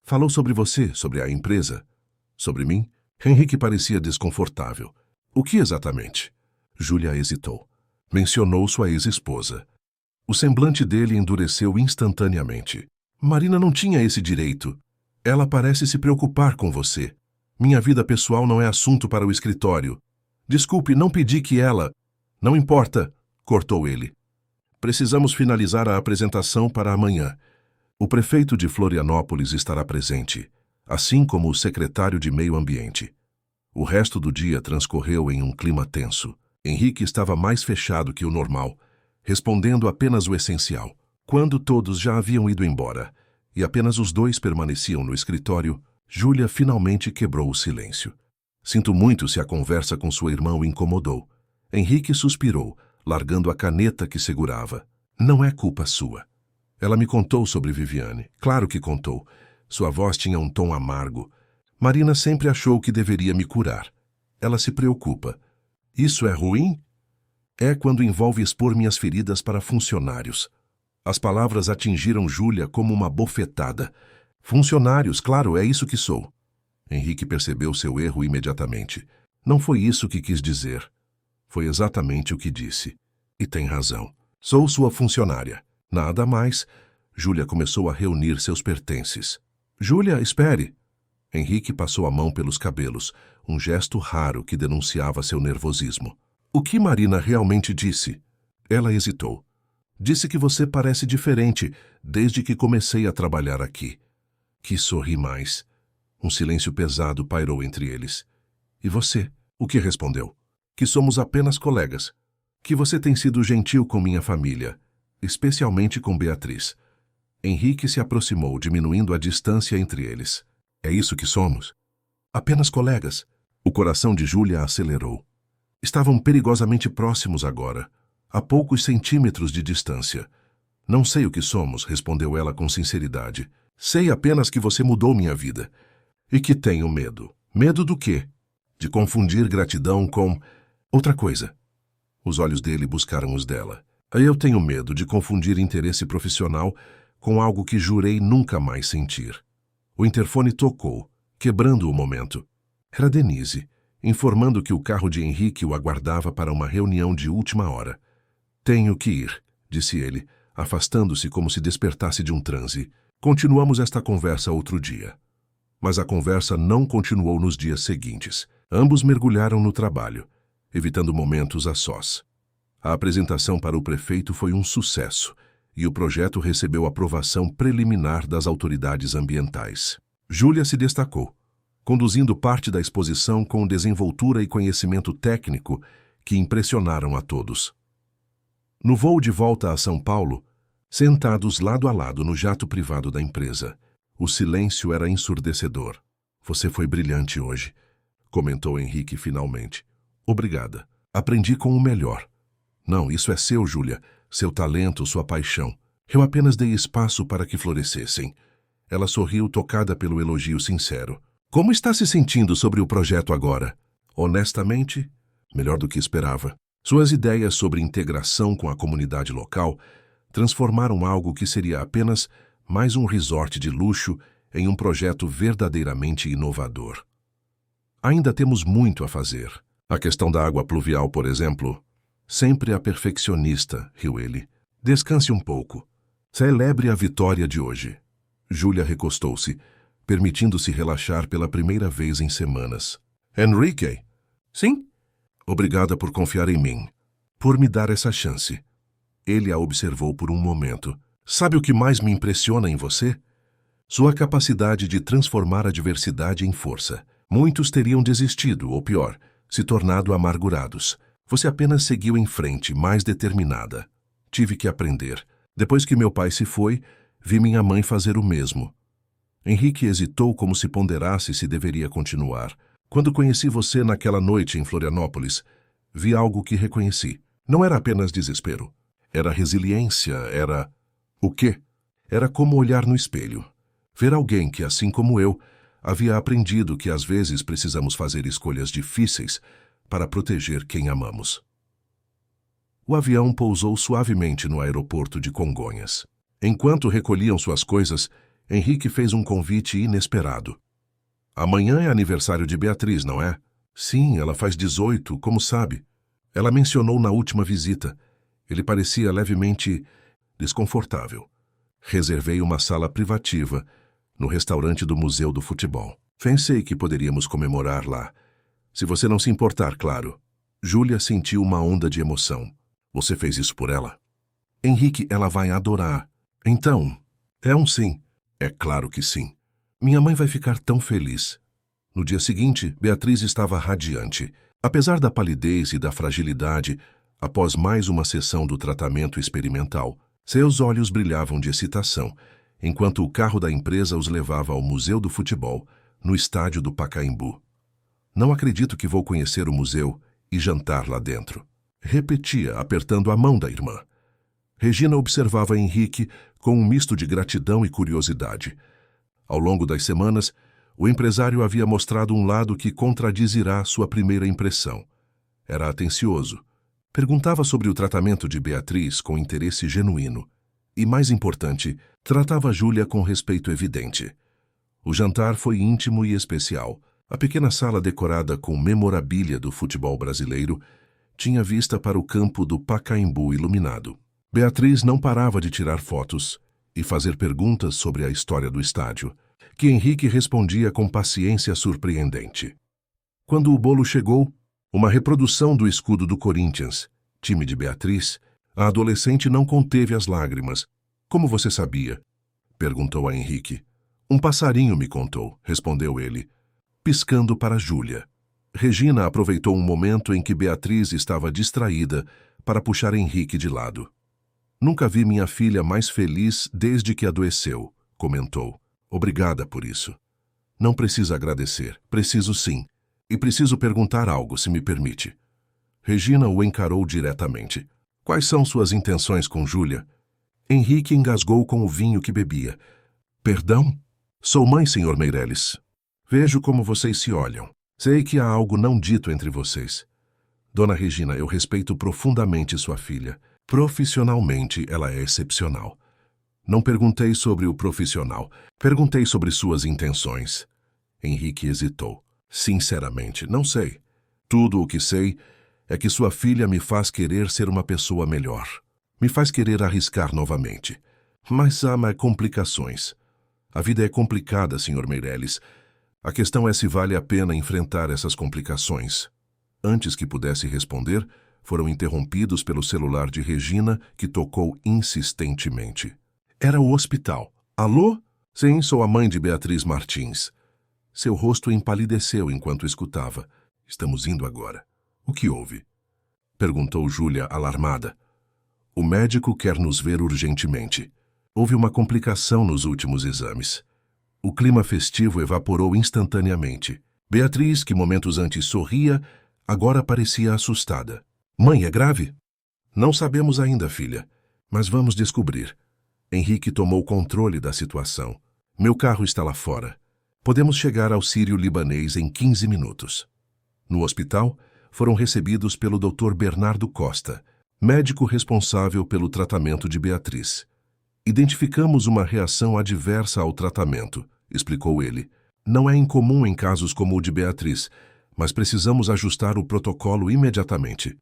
Falou sobre você, sobre a empresa? Sobre mim? Henrique parecia desconfortável. O que exatamente? Júlia hesitou. Mencionou sua ex-esposa. O semblante dele endureceu instantaneamente. Marina não tinha esse direito. Ela parece se preocupar com você. Minha vida pessoal não é assunto para o escritório. Desculpe, não pedi que ela... Não importa, cortou ele. Precisamos finalizar a apresentação para amanhã. O prefeito de Florianópolis estará presente, assim como o secretário de Meio Ambiente. O resto do dia transcorreu em um clima tenso. Henrique estava mais fechado que o normal, respondendo apenas o essencial. Quando todos já haviam ido embora e apenas os dois permaneciam no escritório, Júlia finalmente quebrou o silêncio. Sinto muito se a conversa com sua irmã o incomodou. Henrique suspirou, largando a caneta que segurava. Não é culpa sua. Ela me contou sobre Viviane. Claro que contou. Sua voz tinha um tom amargo. Marina sempre achou que deveria me curar. Ela se preocupa. Isso é ruim? É quando envolve expor minhas feridas para funcionários. As palavras atingiram Júlia como uma bofetada. Funcionários, claro, é isso que sou. Henrique percebeu seu erro imediatamente. Não foi isso que quis dizer. Foi exatamente o que disse. E tem razão. Sou sua funcionária. Nada mais. Júlia começou a reunir seus pertences. Júlia, espere. Henrique passou a mão pelos cabelos, um gesto raro que denunciava seu nervosismo. O que Marina realmente disse? Ela hesitou. Disse que você parece diferente desde que comecei a trabalhar aqui. Quis sorrir mais. Um silêncio pesado pairou entre eles. E você? O que respondeu? Que somos apenas colegas. Que você tem sido gentil com minha família, especialmente com Beatriz. Henrique se aproximou, diminuindo a distância entre eles. É isso que somos? Apenas colegas. O coração de Júlia acelerou. Estavam perigosamente próximos agora, a poucos centímetros de distância. Não sei o que somos, respondeu ela com sinceridade. Sei apenas que você mudou minha vida. E que tenho medo. Medo do quê? De confundir gratidão com... outra coisa. Os olhos dele buscaram os dela. Eu tenho medo de confundir interesse profissional com algo que jurei nunca mais sentir. O interfone tocou, quebrando o momento. Era Denise, informando que o carro de Henrique o aguardava para uma reunião de última hora. Tenho que ir, disse ele, afastando-se como se despertasse de um transe. Continuamos esta conversa outro dia. Mas a conversa não continuou nos dias seguintes. Ambos mergulharam no trabalho, evitando momentos a sós. A apresentação para o prefeito foi um sucesso e o projeto recebeu aprovação preliminar das autoridades ambientais. Júlia se destacou, conduzindo parte da exposição com desenvoltura e conhecimento técnico que impressionaram a todos. No voo de volta a São Paulo, sentados lado a lado no jato privado da empresa, o silêncio era ensurdecedor. Você foi brilhante hoje, comentou Henrique finalmente. Obrigada. Aprendi com o melhor. Não, isso é seu, Júlia. Seu talento, sua paixão. Eu apenas dei espaço para que florescessem. Ela sorriu, tocada pelo elogio sincero. Como está se sentindo sobre o projeto agora? Honestamente, melhor do que esperava. Suas ideias sobre integração com a comunidade local transformaram algo que seria apenas mais um resort de luxo em um projeto verdadeiramente inovador. Ainda temos muito a fazer. A questão da água pluvial, por exemplo, sempre a perfeccionista, riu ele. Descanse um pouco. Celebre a vitória de hoje. Júlia recostou-se, permitindo-se relaxar pela primeira vez em semanas. Henrique? Sim? Obrigada por confiar em mim, por me dar essa chance. Ele a observou por um momento. Sabe o que mais me impressiona em você? Sua capacidade de transformar a adversidade em força. Muitos teriam desistido, ou pior, se tornado amargurados. Você apenas seguiu em frente, mais determinada. Tive que aprender. Depois que meu pai se foi, vi minha mãe fazer o mesmo. Henrique hesitou como se ponderasse se deveria continuar. Quando conheci você naquela noite em Florianópolis, vi algo que reconheci. Não era apenas desespero. Era resiliência, era... O quê? Era como olhar no espelho. Ver alguém que, assim como eu, havia aprendido que às vezes precisamos fazer escolhas difíceis para proteger quem amamos. O avião pousou suavemente no aeroporto de Congonhas. Enquanto recolhiam suas coisas, Henrique fez um convite inesperado. Amanhã é aniversário de Beatriz, não é? Sim, ela faz 18, como sabe. Ela mencionou na última visita. Ele parecia levemente desconfortável. Reservei uma sala privativa no restaurante do Museu do Futebol. Pensei que poderíamos comemorar lá. Se você não se importar, claro. Júlia sentiu uma onda de emoção. Você fez isso por ela? Henrique, ela vai adorar. Então, é um sim. É claro que sim. Minha mãe vai ficar tão feliz. No dia seguinte, Beatriz estava radiante. Apesar da palidez e da fragilidade, após mais uma sessão do tratamento experimental, seus olhos brilhavam de excitação, enquanto o carro da empresa os levava ao Museu do Futebol, no estádio do Pacaembu. Não acredito que vou conhecer o museu e jantar lá dentro. Repetia, apertando a mão da irmã. Regina observava Henrique com um misto de gratidão e curiosidade. Ao longo das semanas, o empresário havia mostrado um lado que contradizirá sua primeira impressão. Era atencioso. Perguntava sobre o tratamento de Beatriz com interesse genuíno. E, mais importante, tratava Júlia com respeito evidente. O jantar foi íntimo e especial. A pequena sala decorada com memorabilia do futebol brasileiro tinha vista para o campo do Pacaembu iluminado. Beatriz não parava de tirar fotos e fazer perguntas sobre a história do estádio, que Henrique respondia com paciência surpreendente. Quando o bolo chegou, uma reprodução do escudo do Corinthians, time de Beatriz, a adolescente não conteve as lágrimas. Como você sabia? Perguntou a Henrique. Um passarinho me contou, respondeu ele, piscando para Júlia. Regina aproveitou um momento em que Beatriz estava distraída para puxar Henrique de lado. Nunca vi minha filha mais feliz desde que adoeceu, comentou. Obrigada por isso. Não precisa agradecer, preciso sim. E preciso perguntar algo, se me permite. Regina o encarou diretamente. Quais são suas intenções com Júlia? Henrique engasgou com o vinho que bebia. Perdão? Sou mãe, Sr. Meireles. Vejo como vocês se olham. Sei que há algo não dito entre vocês. Dona Regina, eu respeito profundamente sua filha. Profissionalmente, ela é excepcional. Não perguntei sobre o profissional. Perguntei sobre suas intenções. Henrique hesitou. Sinceramente, não sei. Tudo o que sei é que sua filha me faz querer ser uma pessoa melhor. Me faz querer arriscar novamente. Mas há complicações. A vida é complicada, Sr. Meireles. A questão é se vale a pena enfrentar essas complicações. Antes que pudesse responder, foram interrompidos pelo celular de Regina, que tocou insistentemente. Era o hospital. Alô? Sim, sou a mãe de Beatriz Martins. Seu rosto empalideceu enquanto escutava. Estamos indo agora. O que houve? Perguntou Júlia, alarmada. O médico quer nos ver urgentemente. Houve uma complicação nos últimos exames. O clima festivo evaporou instantaneamente. Beatriz, que momentos antes sorria, agora parecia assustada. Mãe, é grave? Não sabemos ainda, filha, mas vamos descobrir. Henrique tomou controle da situação. Meu carro está lá fora. Podemos chegar ao Sírio-Libanês em 15 minutos. No hospital, foram recebidos pelo Dr. Bernardo Costa, médico responsável pelo tratamento de Beatriz. Identificamos uma reação adversa ao tratamento, explicou ele. Não é incomum em casos como o de Beatriz, mas precisamos ajustar o protocolo imediatamente.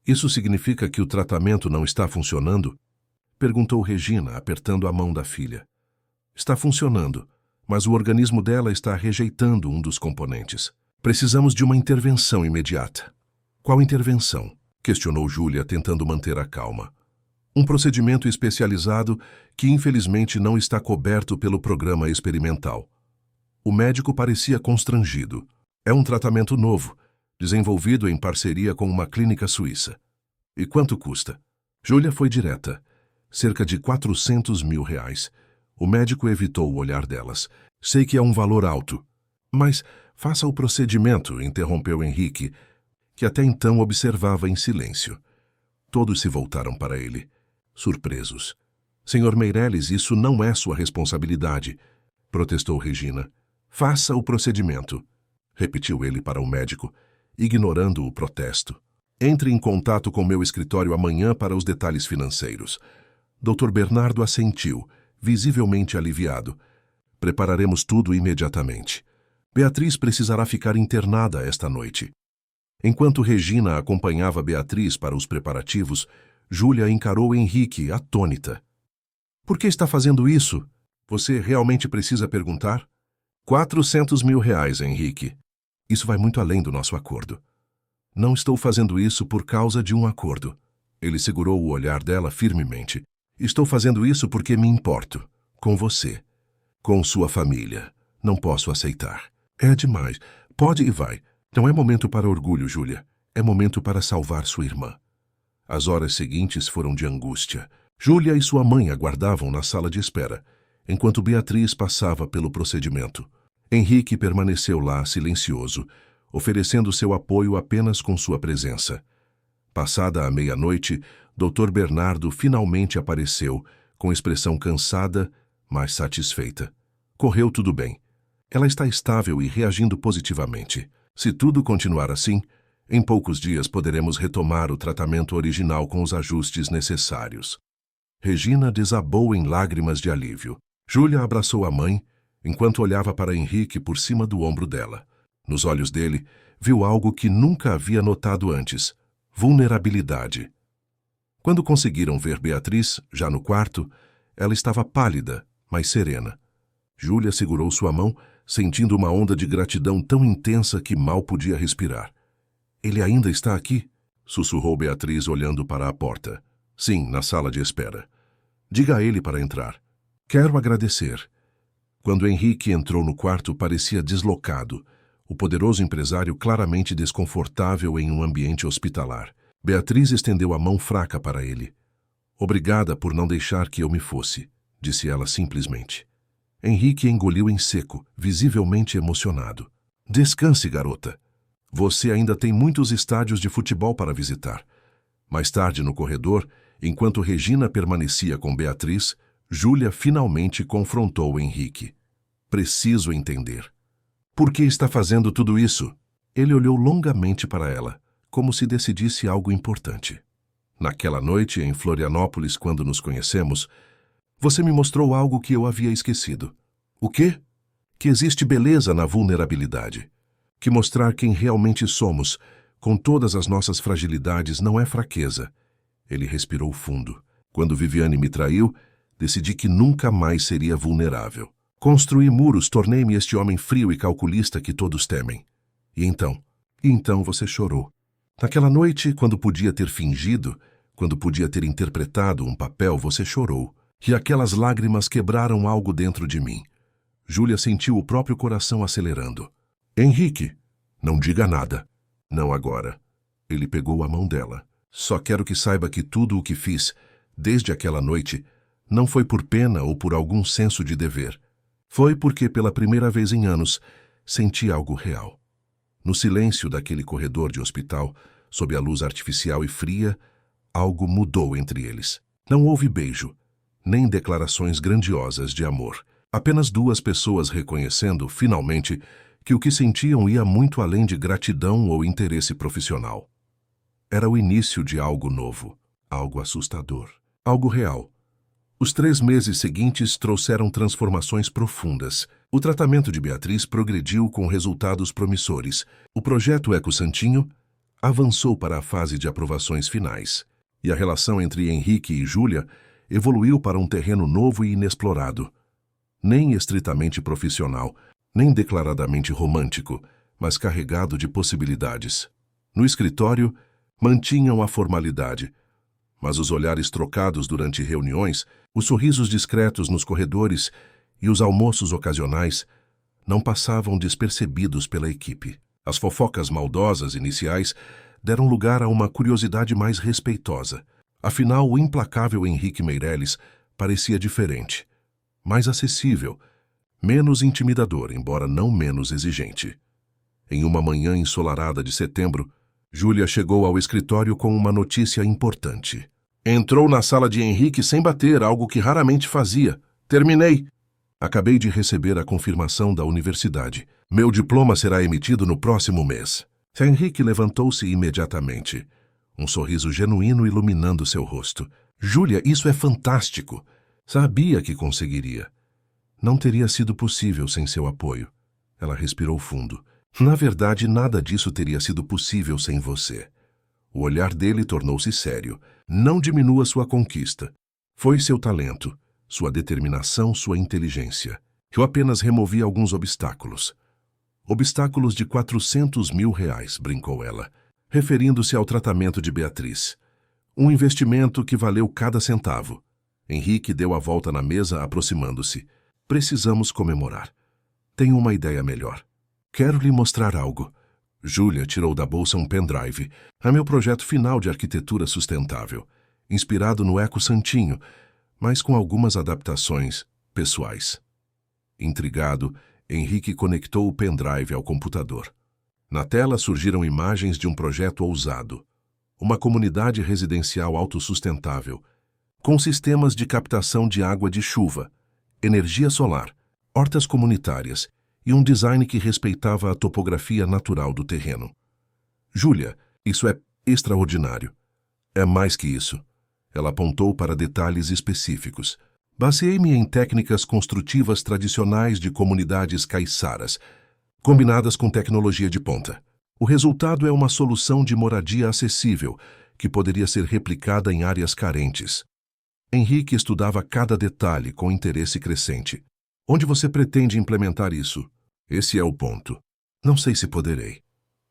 Isso significa que o tratamento não está funcionando? Perguntou Regina, apertando a mão da filha. Está funcionando, mas o organismo dela está rejeitando um dos componentes. Precisamos de uma intervenção imediata. Qual intervenção? Questionou Júlia, tentando manter a calma. Um procedimento especializado que infelizmente não está coberto pelo programa experimental. O médico parecia constrangido. É um tratamento novo, desenvolvido em parceria com uma clínica suíça. E quanto custa? Júlia foi direta. Cerca de R$ 400 mil. O médico evitou o olhar delas. Sei que é um valor alto. Mas faça o procedimento, interrompeu Henrique, que até então observava em silêncio. Todos se voltaram para ele, surpresos. Sr. Meireles, isso não é sua responsabilidade, protestou Regina. Faça o procedimento, repetiu ele para o médico, ignorando o protesto. Entre em contato com meu escritório amanhã para os detalhes financeiros. Dr. Bernardo assentiu, visivelmente aliviado. Prepararemos tudo imediatamente. Beatriz precisará ficar internada esta noite. Enquanto Regina acompanhava Beatriz para os preparativos, Júlia encarou Henrique, atônita. Por que está fazendo isso? Você realmente precisa perguntar? R$ 400.000, Henrique. Isso vai muito além do nosso acordo. Não estou fazendo isso por causa de um acordo. Ele segurou o olhar dela firmemente. Estou fazendo isso porque me importo. Com você. Com sua família. Não posso aceitar. É demais. Pode e vai. Não é momento para orgulho, Júlia. É momento para salvar sua irmã. As horas seguintes foram de angústia. Júlia e sua mãe aguardavam na sala de espera, enquanto Beatriz passava pelo procedimento. Henrique permaneceu lá silencioso, oferecendo seu apoio apenas com sua presença. Passada a meia-noite, Dr. Bernardo finalmente apareceu, com expressão cansada, mas satisfeita. Correu tudo bem. Ela está estável e reagindo positivamente. Se tudo continuar assim, em poucos dias poderemos retomar o tratamento original com os ajustes necessários. Regina desabou em lágrimas de alívio. Júlia abraçou a mãe, enquanto olhava para Henrique por cima do ombro dela. Nos olhos dele, viu algo que nunca havia notado antes: vulnerabilidade. Quando conseguiram ver Beatriz, já no quarto, ela estava pálida, mas serena. Júlia segurou sua mão, sentindo uma onda de gratidão tão intensa que mal podia respirar. Ele ainda está aqui? Sussurrou Beatriz olhando para a porta. Sim, na sala de espera. Diga a ele para entrar. Quero agradecer. Quando Henrique entrou no quarto, parecia deslocado, o poderoso empresário claramente desconfortável em um ambiente hospitalar. Beatriz estendeu a mão fraca para ele. Obrigada por não deixar que eu me fosse, disse ela simplesmente. Henrique engoliu em seco, visivelmente emocionado. Descanse, garota. Você ainda tem muitos estádios de futebol para visitar. Mais tarde, no corredor, enquanto Regina permanecia com Beatriz, Júlia finalmente confrontou Henrique. Preciso entender. Por que está fazendo tudo isso? Ele olhou longamente para ela, como se decidisse algo importante. Naquela noite, em Florianópolis, quando nos conhecemos, você me mostrou algo que eu havia esquecido. O quê? Que existe beleza na vulnerabilidade. Que mostrar quem realmente somos, com todas as nossas fragilidades, não é fraqueza. Ele respirou fundo. Quando Viviane me traiu, decidi que nunca mais seria vulnerável. Construí muros, tornei-me este homem frio e calculista que todos temem. E então você chorou. Naquela noite, quando podia ter fingido, quando podia ter interpretado um papel, você chorou. E aquelas lágrimas quebraram algo dentro de mim. Júlia sentiu o próprio coração acelerando. Henrique, não diga nada. Não agora. Ele pegou a mão dela. Só quero que saiba que tudo o que fiz, desde aquela noite, não foi por pena ou por algum senso de dever. Foi porque, pela primeira vez em anos, senti algo real. No silêncio daquele corredor de hospital, sob a luz artificial e fria, algo mudou entre eles. Não houve beijo, nem declarações grandiosas de amor. Apenas duas pessoas reconhecendo, finalmente, que o que sentiam ia muito além de gratidão ou interesse profissional. Era o início de algo novo, algo assustador, algo real. Os 3 meses seguintes trouxeram transformações profundas. O tratamento de Beatriz progrediu com resultados promissores. O projeto Eco Santinho avançou para a fase de aprovações finais. E a relação entre Henrique e Júlia evoluiu para um terreno novo e inexplorado. Nem estritamente profissional, nem declaradamente romântico, mas carregado de possibilidades. No escritório, mantinham a formalidade, mas os olhares trocados durante reuniões, os sorrisos discretos nos corredores e os almoços ocasionais não passavam despercebidos pela equipe. As fofocas maldosas iniciais deram lugar a uma curiosidade mais respeitosa. Afinal, o implacável Henrique Meirelles parecia diferente, mais acessível, menos intimidador, embora não menos exigente. Em uma manhã ensolarada de setembro, Júlia chegou ao escritório com uma notícia importante. Entrou na sala de Henrique sem bater, algo que raramente fazia. Terminei. Acabei de receber a confirmação da universidade. Meu diploma será emitido no próximo mês. Henrique levantou-se imediatamente, um sorriso genuíno iluminando seu rosto. Júlia, isso é fantástico. Sabia que conseguiria. Não teria sido possível sem seu apoio. Ela respirou fundo. Na verdade, nada disso teria sido possível sem você. O olhar dele tornou-se sério. Não diminua sua conquista. Foi seu talento, sua determinação, sua inteligência. Eu apenas removi alguns obstáculos. Obstáculos de R$ 400 mil, brincou ela, referindo-se ao tratamento de Beatriz. Um investimento que valeu cada centavo. Henrique deu a volta na mesa, aproximando-se. Precisamos comemorar. Tenho uma ideia melhor. Quero lhe mostrar algo. Júlia tirou da bolsa um pendrive. É meu projeto final de arquitetura sustentável, inspirado no Eco Santinho, mas com algumas adaptações pessoais. Intrigado, Henrique conectou o pendrive ao computador. Na tela surgiram imagens de um projeto ousado. Uma comunidade residencial autossustentável, com sistemas de captação de água de chuva, energia solar, hortas comunitárias e um design que respeitava a topografia natural do terreno. Júlia, isso é extraordinário. É mais que isso. Ela apontou para detalhes específicos. Baseei-me em técnicas construtivas tradicionais de comunidades caiçaras, combinadas com tecnologia de ponta. O resultado é uma solução de moradia acessível, que poderia ser replicada em áreas carentes. Henrique estudava cada detalhe com interesse crescente. Onde você pretende implementar isso? Esse é o ponto. Não sei se poderei.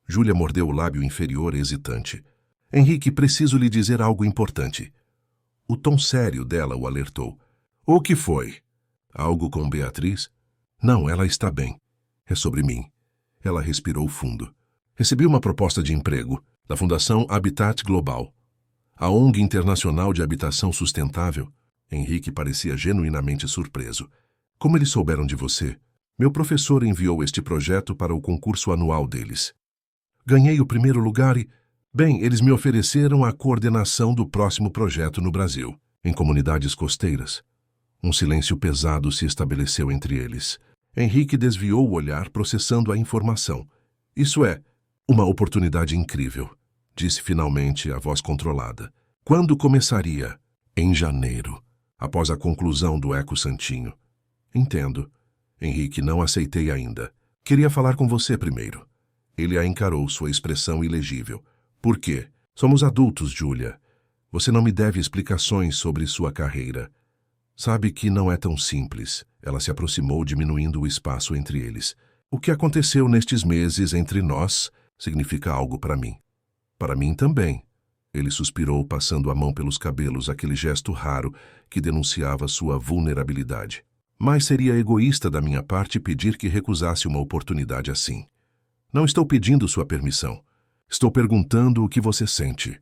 Júlia mordeu o lábio inferior hesitante. Henrique, preciso lhe dizer algo importante. O tom sério dela o alertou. O que foi? Algo com Beatriz? Não, ela está bem. É sobre mim. Ela respirou fundo. Recebi uma proposta de emprego da Fundação Habitat Global, a ONG Internacional de Habitação Sustentável. Henrique parecia genuinamente surpreso. Como eles souberam de você? Meu professor enviou este projeto para o concurso anual deles. Ganhei o primeiro lugar e... Bem, eles me ofereceram a coordenação do próximo projeto no Brasil, em comunidades costeiras. Um silêncio pesado se estabeleceu entre eles. Henrique desviou o olhar, processando a informação. Isso é uma oportunidade incrível, disse finalmente a voz controlada. Quando começaria? Em janeiro, após a conclusão do Eco Santinho. Entendo. Henrique, não aceitei ainda. Queria falar com você primeiro. Ele a encarou, sua expressão ilegível. Por quê? Somos adultos, Júlia. Você não me deve explicações sobre sua carreira. Sabe que não é tão simples. Ela se aproximou, diminuindo o espaço entre eles. O que aconteceu nestes meses entre nós significa algo para mim. Para mim também. Ele suspirou, passando a mão pelos cabelos, aquele gesto raro que denunciava sua vulnerabilidade. Mas seria egoísta da minha parte pedir que recusasse uma oportunidade assim. Não estou pedindo sua permissão. Estou perguntando o que você sente.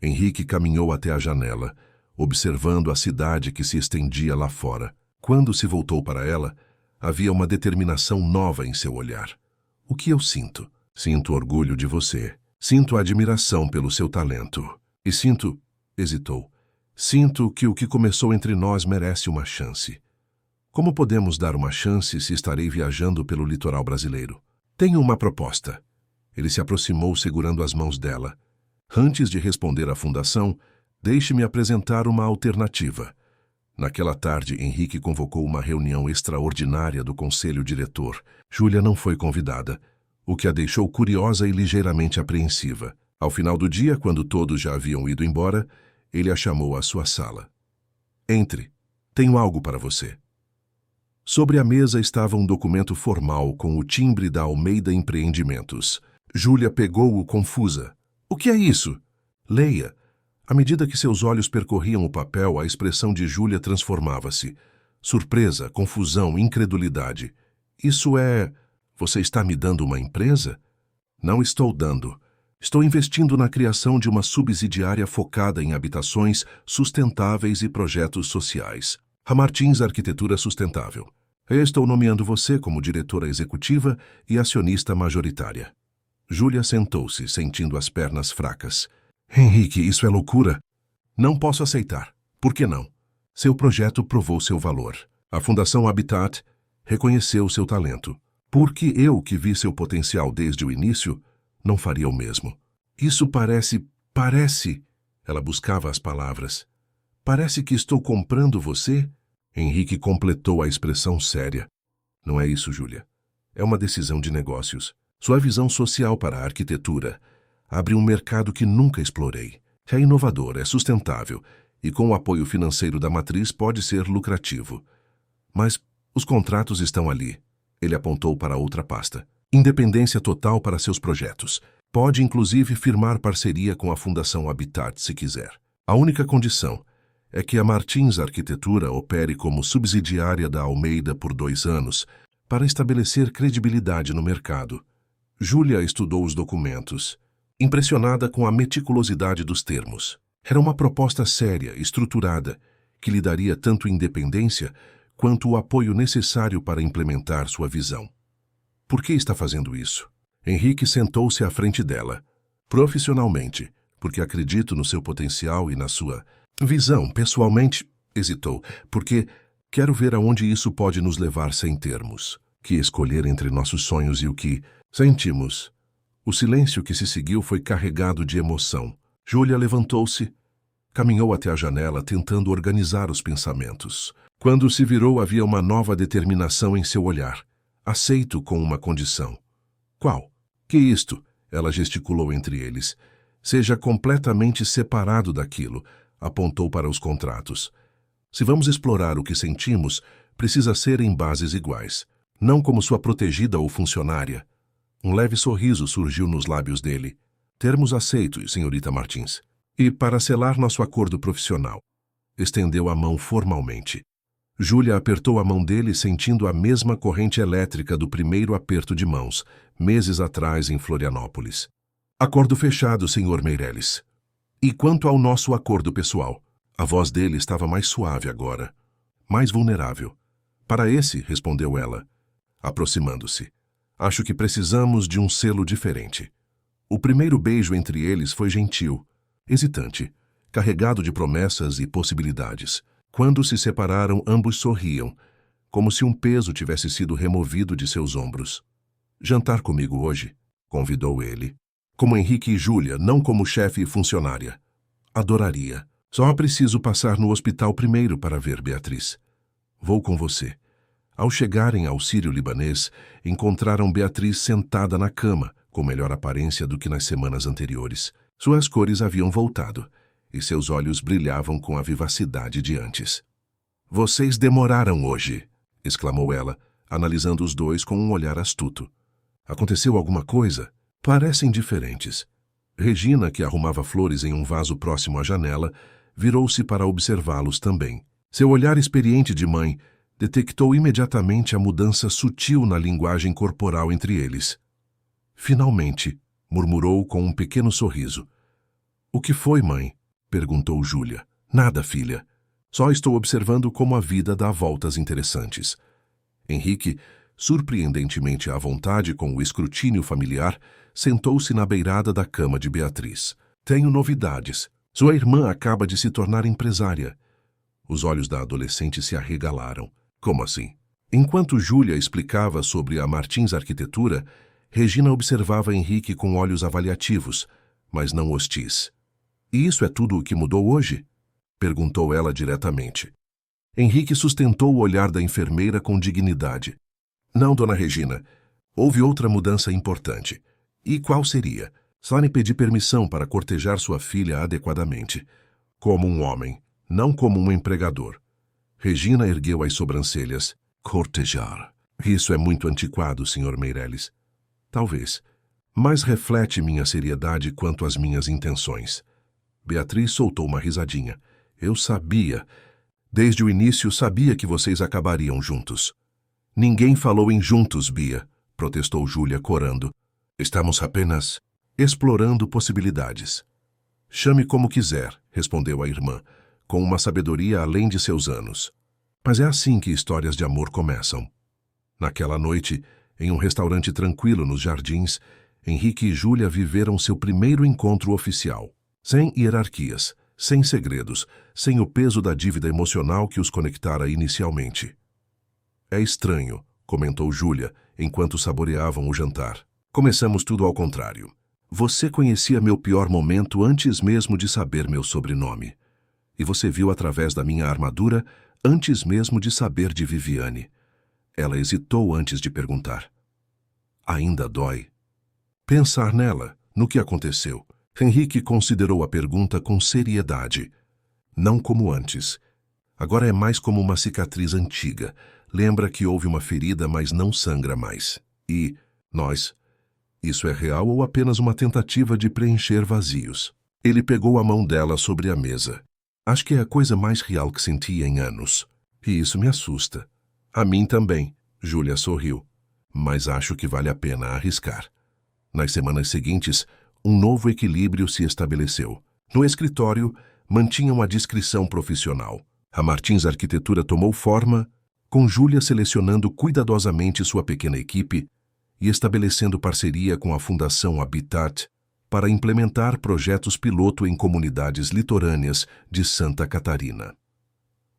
Henrique caminhou até a janela, observando a cidade que se estendia lá fora. Quando se voltou para ela, havia uma determinação nova em seu olhar. O que eu sinto? Sinto orgulho de você. Sinto admiração pelo seu talento. E sinto... hesitou. Sinto que o que começou entre nós merece uma chance. Como podemos dar uma chance se estarei viajando pelo litoral brasileiro? Tenho uma proposta. Ele se aproximou segurando as mãos dela. Antes de responder à fundação, deixe-me apresentar uma alternativa. Naquela tarde, Henrique convocou uma reunião extraordinária do conselho diretor. Júlia não foi convidada, o que a deixou curiosa e ligeiramente apreensiva. Ao final do dia, quando todos já haviam ido embora, ele a chamou à sua sala. Entre. Tenho algo para você. Sobre a mesa estava um documento formal com o timbre da Almeida Empreendimentos. Júlia pegou-o confusa. O que é isso? Leia. À medida que seus olhos percorriam o papel, a expressão de Júlia transformava-se. Surpresa, confusão, incredulidade. Isso é... Você está me dando uma empresa? Não estou dando. Estou investindo na criação de uma subsidiária focada em habitações sustentáveis e projetos sociais. A Martins Arquitetura Sustentável. Estou nomeando você como diretora executiva e acionista majoritária. Júlia sentou-se, sentindo as pernas fracas. Henrique, isso é loucura. Não posso aceitar. Por que não? Seu projeto provou seu valor. A Fundação Habitat reconheceu seu talento. Porque eu, que vi seu potencial desde o início, não faria o mesmo. Isso parece... Ela buscava as palavras. Parece que estou comprando você? Henrique completou a expressão séria. Não é isso, Júlia. É uma decisão de negócios. Sua visão social para a arquitetura abre um mercado que nunca explorei. É inovador, é sustentável e com o apoio financeiro da matriz pode ser lucrativo. Mas Os contratos estão ali. Ele apontou para outra pasta. Independência total para seus projetos. Pode inclusive firmar parceria com a Fundação Habitat se quiser. A única condição é que a Martins Arquitetura opere como subsidiária da Almeida por 2 anos para estabelecer credibilidade no mercado. Júlia estudou os documentos, impressionada com a meticulosidade dos termos. Era uma proposta séria, estruturada, que lhe daria tanto independência quanto o apoio necessário para implementar sua visão. Por que está fazendo isso? Henrique sentou-se à frente dela. Profissionalmente, porque acredito no seu potencial e na sua visão. Pessoalmente, hesitou, porque quero ver aonde isso pode nos levar sem termos. Que escolher entre nossos sonhos e o que sentimos. O silêncio que se seguiu foi carregado de emoção. Júlia levantou-se, caminhou até a janela tentando organizar os pensamentos. Quando se virou, havia uma nova determinação em seu olhar. Aceito com uma condição. Qual? Que isto? Ela gesticulou entre eles. Seja completamente separado daquilo, apontou para os contratos. Se vamos explorar o que sentimos, precisa ser em bases iguais, não como sua protegida ou funcionária. Um leve sorriso surgiu nos lábios dele. Termos aceitos, senhorita Martins. E para selar nosso acordo profissional. Estendeu a mão formalmente. Júlia apertou a mão dele sentindo a mesma corrente elétrica do primeiro aperto de mãos, meses atrás em Florianópolis. Acordo fechado, Sr. Meirelles. E quanto ao nosso acordo pessoal? A voz dele estava mais suave agora, mais vulnerável. Para esse, respondeu ela, aproximando-se. Acho que precisamos de um selo diferente. O primeiro beijo entre eles foi gentil, hesitante, carregado de promessas e possibilidades. Quando se separaram, ambos sorriam, como se um peso tivesse sido removido de seus ombros. Jantar comigo hoje, convidou ele. Como Henrique e Júlia, não como chefe e funcionária. Adoraria. Só preciso passar no hospital primeiro para ver Beatriz. Vou com você. Ao chegarem ao Sírio-Libanês, encontraram Beatriz sentada na cama, com melhor aparência do que nas semanas anteriores. Suas cores haviam voltado, e seus olhos brilhavam com a vivacidade de antes. Vocês demoraram hoje, exclamou ela, analisando os dois com um olhar astuto. Aconteceu alguma coisa? Parecem diferentes. Regina, que arrumava flores em um vaso próximo à janela, virou-se para observá-los também. Seu olhar experiente de mãe detectou imediatamente a mudança sutil na linguagem corporal entre eles. Finalmente, murmurou com um pequeno sorriso. O que foi, mãe? Perguntou Júlia. Nada, filha. Só estou observando como a vida dá voltas interessantes. Henrique, surpreendentemente à vontade com o escrutínio familiar, sentou-se na beirada da cama de Beatriz. Tenho novidades. Sua irmã acaba de se tornar empresária. Os olhos da adolescente se arregalaram. Como assim? Enquanto Júlia explicava sobre a Martins Arquitetura, Regina observava Henrique com olhos avaliativos, mas não hostis. E isso é tudo o que mudou hoje? Perguntou ela diretamente. Henrique sustentou o olhar da enfermeira com dignidade. Não, dona Regina. Houve outra mudança importante. E qual seria? Sani pediu permissão para cortejar sua filha adequadamente. Como um homem, não como um empregador. Regina ergueu as sobrancelhas. Cortejar. Isso é muito antiquado, Sr. Meirelles. Talvez. Mas reflete minha seriedade quanto às minhas intenções. Beatriz soltou uma risadinha. Eu sabia. Desde o início sabia que vocês acabariam juntos. Ninguém falou em juntos, Bia, protestou Júlia corando. Estamos apenas explorando possibilidades. Chame como quiser, respondeu a irmã, com uma sabedoria além de seus anos. Mas é assim que histórias de amor começam. Naquela noite, em um restaurante tranquilo nos Jardins, Henrique e Júlia viveram seu primeiro encontro oficial. Sem hierarquias, sem segredos, sem o peso da dívida emocional que os conectara inicialmente. É estranho, comentou Júlia, enquanto saboreavam o jantar. Começamos tudo ao contrário. Você conhecia meu pior momento antes mesmo de saber meu sobrenome. E você viu através da minha armadura antes mesmo de saber de Viviane. Ela hesitou antes de perguntar. Ainda dói? Pensar nela, no que aconteceu. Henrique considerou a pergunta com seriedade. Não como antes. Agora é mais como uma cicatriz antiga, Lembra que houve uma ferida, mas não sangra mais. E, nós, isso é real ou apenas uma tentativa de preencher vazios? Ele pegou a mão dela sobre a mesa. Acho que é a coisa mais real que senti em anos. E isso me assusta. A mim também, Júlia sorriu. Mas acho que vale a pena arriscar. Nas semanas seguintes, um novo equilíbrio se estabeleceu. No escritório, mantinham a discrição profissional. A Martins Arquitetura tomou forma, com Júlia selecionando cuidadosamente sua pequena equipe e estabelecendo parceria com a Fundação Habitat para implementar projetos piloto em comunidades litorâneas de Santa Catarina.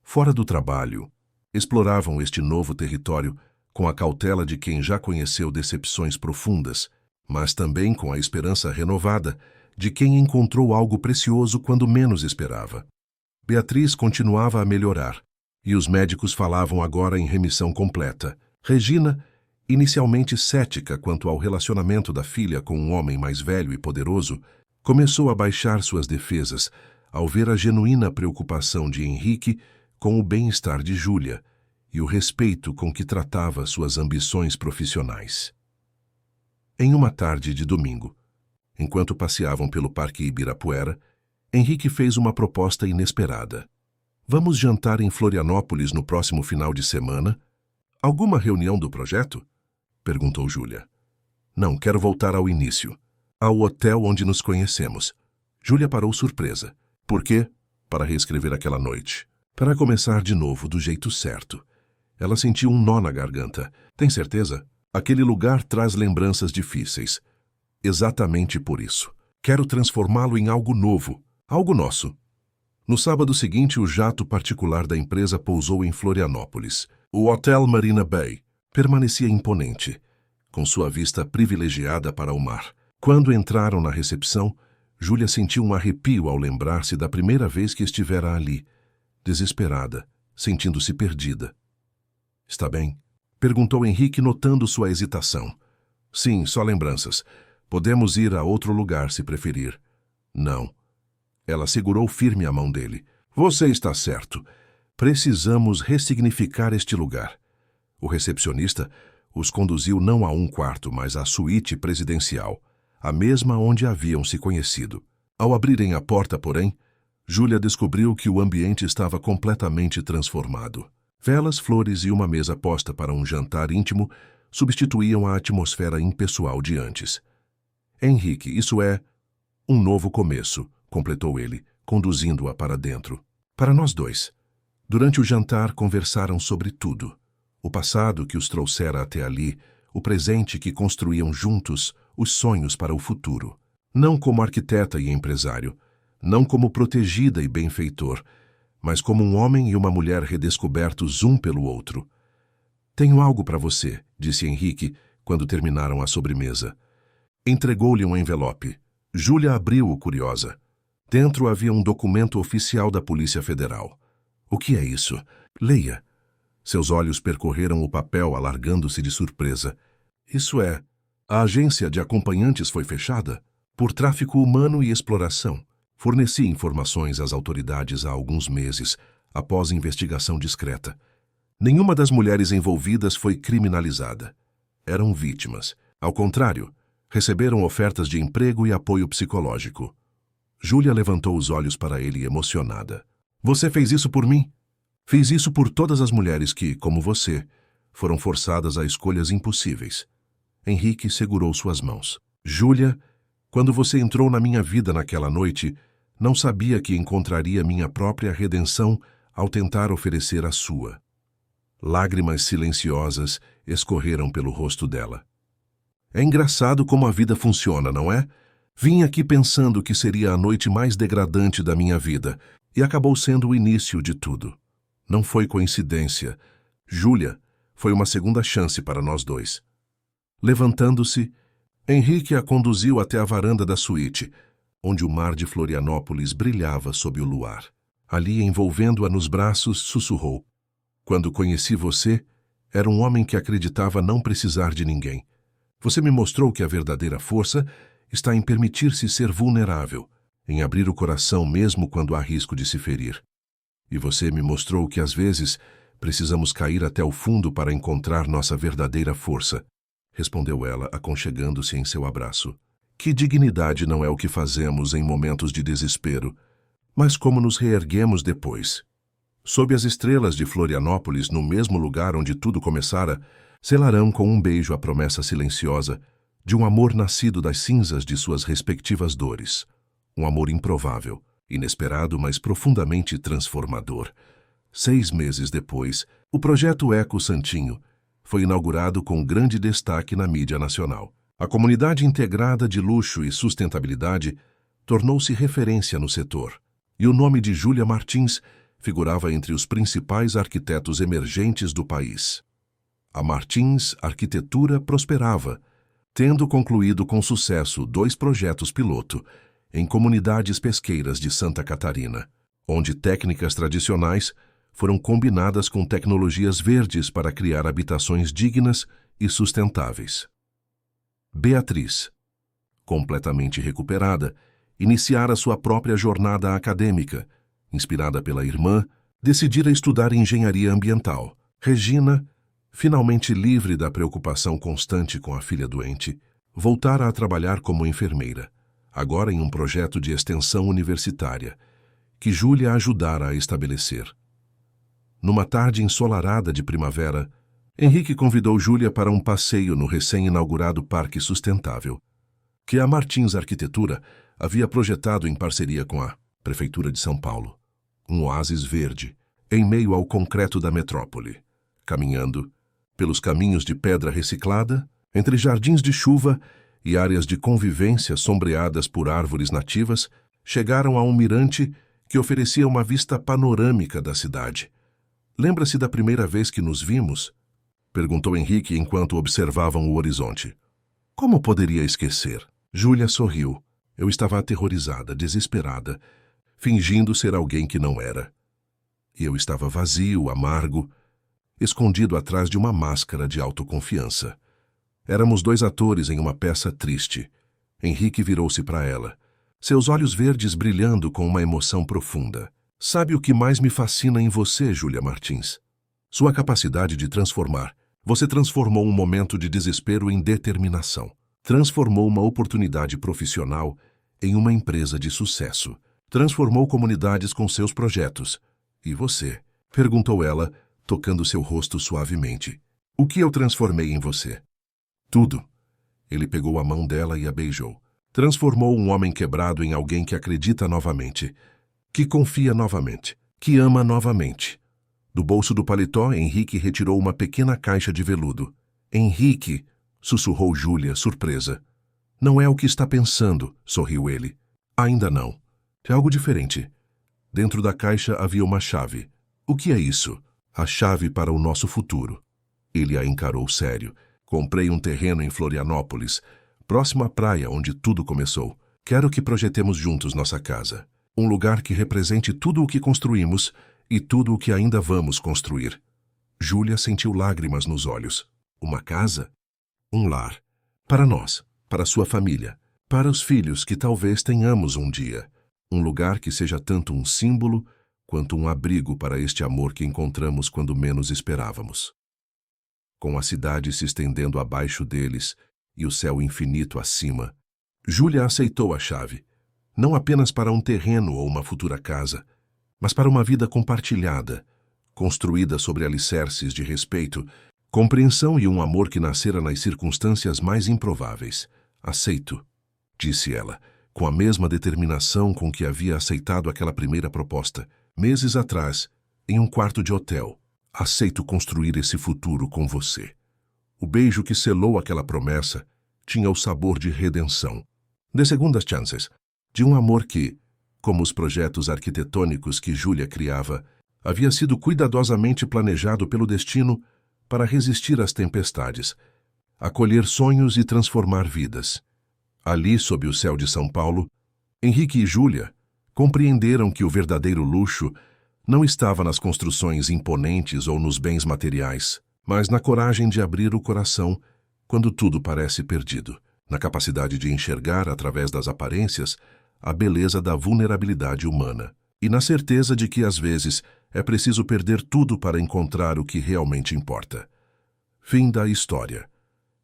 Fora do trabalho, exploravam este novo território com a cautela de quem já conheceu decepções profundas, mas também com a esperança renovada de quem encontrou algo precioso quando menos esperava. Beatriz continuava a melhorar, e os médicos falavam agora em remissão completa. Regina, inicialmente cética quanto ao relacionamento da filha com um homem mais velho e poderoso, começou a baixar suas defesas ao ver a genuína preocupação de Henrique com o bem-estar de Júlia e o respeito com que tratava suas ambições profissionais. Em uma tarde de domingo, enquanto passeavam pelo Parque Ibirapuera, Henrique fez uma proposta inesperada. Vamos jantar em Florianópolis no próximo final de semana? Alguma reunião do projeto? Perguntou Júlia. Não, quero voltar ao início. Ao hotel onde nos conhecemos. Júlia parou surpresa. Por quê? Para reescrever aquela noite. Para começar de novo, do jeito certo. Ela sentiu um nó na garganta. Tem certeza? Aquele lugar traz lembranças difíceis. Exatamente por isso. Quero transformá-lo em algo novo. Algo nosso. No sábado seguinte, o jato particular da empresa pousou em Florianópolis. O Hotel Marina Bay permanecia imponente, com sua vista privilegiada para o mar. Quando entraram na recepção, Júlia sentiu um arrepio ao lembrar-se da primeira vez que estivera ali, desesperada, sentindo-se perdida. Está bem? Perguntou Henrique, notando sua hesitação. Sim, só lembranças. Podemos ir a outro lugar, se preferir. Não. Ela segurou firme a mão dele. Você está certo. Precisamos ressignificar este lugar. O recepcionista os conduziu não a um quarto, mas à suíte presidencial, a mesma onde haviam se conhecido. Ao abrirem a porta, porém, Júlia descobriu que o ambiente estava completamente transformado. Velas, flores e uma mesa posta para um jantar íntimo substituíam a atmosfera impessoal de antes. Henrique, isso é um novo começo, completou ele, conduzindo-a para dentro. Para nós dois. Durante o jantar conversaram sobre tudo. O passado que os trouxera até ali, o presente que construíam juntos, os sonhos para o futuro. Não como arquiteta e empresário, não como protegida e benfeitor, mas como um homem e uma mulher redescobertos um pelo outro. Tenho algo para você, disse Henrique, quando terminaram a sobremesa. Entregou-lhe um envelope. Júlia abriu-o curiosa. Dentro havia um documento oficial da Polícia Federal. O que é isso? Leia. Seus olhos percorreram o papel, alargando-se de surpresa. Isso é, a agência de acompanhantes foi fechada por tráfico humano e exploração. Forneci informações às autoridades há alguns meses, após investigação discreta. Nenhuma das mulheres envolvidas foi criminalizada. Eram vítimas. Ao contrário, receberam ofertas de emprego e apoio psicológico. Júlia levantou os olhos para ele emocionada. Você fez isso por mim? Fiz isso por todas as mulheres que, como você, foram forçadas a escolhas impossíveis. Henrique segurou suas mãos. Júlia, quando você entrou na minha vida naquela noite, não sabia que encontraria minha própria redenção ao tentar oferecer a sua. Lágrimas silenciosas escorreram pelo rosto dela. É engraçado como a vida funciona, não é? Vim aqui pensando que seria a noite mais degradante da minha vida, e acabou sendo o início de tudo. Não foi coincidência. Júlia, foi uma segunda chance para nós dois. Levantando-se, Henrique a conduziu até a varanda da suíte, onde o mar de Florianópolis brilhava sob o luar. Ali, envolvendo-a nos braços, sussurrou. Quando conheci você, era um homem que acreditava não precisar de ninguém. Você me mostrou que a verdadeira força está em permitir-se ser vulnerável, em abrir o coração mesmo quando há risco de se ferir. E você me mostrou que, às vezes, Precisamos cair até o fundo para encontrar nossa verdadeira força, respondeu ela, aconchegando-se em seu abraço. Que dignidade não é o que fazemos em momentos de desespero, mas como nos reerguemos depois. Sob as estrelas de Florianópolis, no mesmo lugar onde tudo começara, selarão com um beijo a promessa silenciosa de um amor nascido das cinzas de suas respectivas dores. Um amor improvável, inesperado, mas profundamente transformador. 6 meses depois, o projeto Eco Santinho foi inaugurado com grande destaque na mídia nacional. A comunidade integrada de luxo e sustentabilidade tornou-se referência no setor, e o nome de Júlia Martins figurava entre os principais arquitetos emergentes do país. A Martins Arquitetura prosperava, tendo concluído com sucesso 2 projetos piloto em comunidades pesqueiras de Santa Catarina, onde técnicas tradicionais foram combinadas com tecnologias verdes para criar habitações dignas e sustentáveis. Beatriz, completamente recuperada, iniciara sua própria jornada acadêmica. Inspirada pela irmã, decidira estudar engenharia ambiental. Regina, finalmente livre da preocupação constante com a filha doente, voltara a trabalhar como enfermeira, agora em um projeto de extensão universitária, que Júlia ajudara a estabelecer. Numa tarde ensolarada de primavera, Henrique convidou Júlia para um passeio no recém-inaugurado Parque Sustentável, que a Martins Arquitetura havia projetado em parceria com a Prefeitura de São Paulo. Um oásis verde, em meio ao concreto da metrópole. Caminhando pelos caminhos de pedra reciclada, entre jardins de chuva e áreas de convivência sombreadas por árvores nativas, chegaram a um mirante que oferecia uma vista panorâmica da cidade. Lembra-se da primeira vez que nos vimos? Perguntou Henrique enquanto observavam o horizonte. Como poderia esquecer? Júlia sorriu. Eu estava aterrorizada, desesperada, fingindo ser alguém que não era. E eu estava vazio, amargo, escondido atrás de uma máscara de autoconfiança. Éramos 2 atores em uma peça triste. Henrique virou-se para ela, seus olhos verdes brilhando com uma emoção profunda. Sabe o que mais me fascina em você, Júlia Martins? Sua capacidade de transformar. Você transformou um momento de desespero em determinação. Transformou uma oportunidade profissional em uma empresa de sucesso. Transformou comunidades com seus projetos. E você? Perguntou ela, tocando seu rosto suavemente. O que eu transformei em você? Tudo. Ele pegou a mão dela e a beijou. Transformou um homem quebrado em alguém que acredita novamente, que confia novamente, que ama novamente. Do bolso do paletó, Henrique retirou uma pequena caixa de veludo. Henrique, sussurrou Júlia, surpresa. Não é o que está pensando, sorriu ele. Ainda não. É algo diferente. Dentro da caixa havia uma chave. O que é isso? A chave para o nosso futuro. Ele a encarou sério. Comprei um terreno em Florianópolis, próximo à praia onde tudo começou. Quero que projetemos juntos nossa casa. Um lugar que represente tudo o que construímos e tudo o que ainda vamos construir. Júlia sentiu lágrimas nos olhos. Uma casa? Um lar. Para nós, para sua família, para os filhos que talvez tenhamos um dia. Um lugar que seja tanto um símbolo quanto um abrigo para este amor que encontramos quando menos esperávamos. Com a cidade se estendendo abaixo deles e o céu infinito acima, Júlia aceitou a chave, não apenas para um terreno ou uma futura casa, mas para uma vida compartilhada, construída sobre alicerces de respeito, compreensão e um amor que nascera nas circunstâncias mais improváveis. Aceito, disse ela, com a mesma determinação com que havia aceitado aquela primeira proposta, meses atrás, em um quarto de hotel. Aceito construir esse futuro com você. O beijo que selou aquela promessa tinha o sabor de redenção, de segundas chances, de um amor que, como os projetos arquitetônicos que Júlia criava, havia sido cuidadosamente planejado pelo destino para resistir às tempestades, acolher sonhos e transformar vidas. Ali, sob o céu de São Paulo, Henrique e Júlia compreenderam que o verdadeiro luxo não estava nas construções imponentes ou nos bens materiais, mas na coragem de abrir o coração quando tudo parece perdido, na capacidade de enxergar, através das aparências, a beleza da vulnerabilidade humana. E na certeza de que, às vezes, é preciso perder tudo para encontrar o que realmente importa. Fim da história.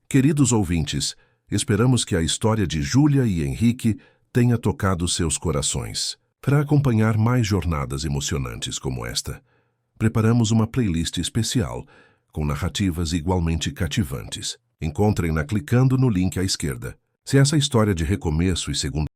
Queridos ouvintes, esperamos que a história de Júlia e Henrique tenha tocado seus corações. Para acompanhar mais jornadas emocionantes como esta, preparamos uma playlist especial com narrativas igualmente cativantes. Encontrem-na clicando no link à esquerda. Se essa história de recomeço e segunda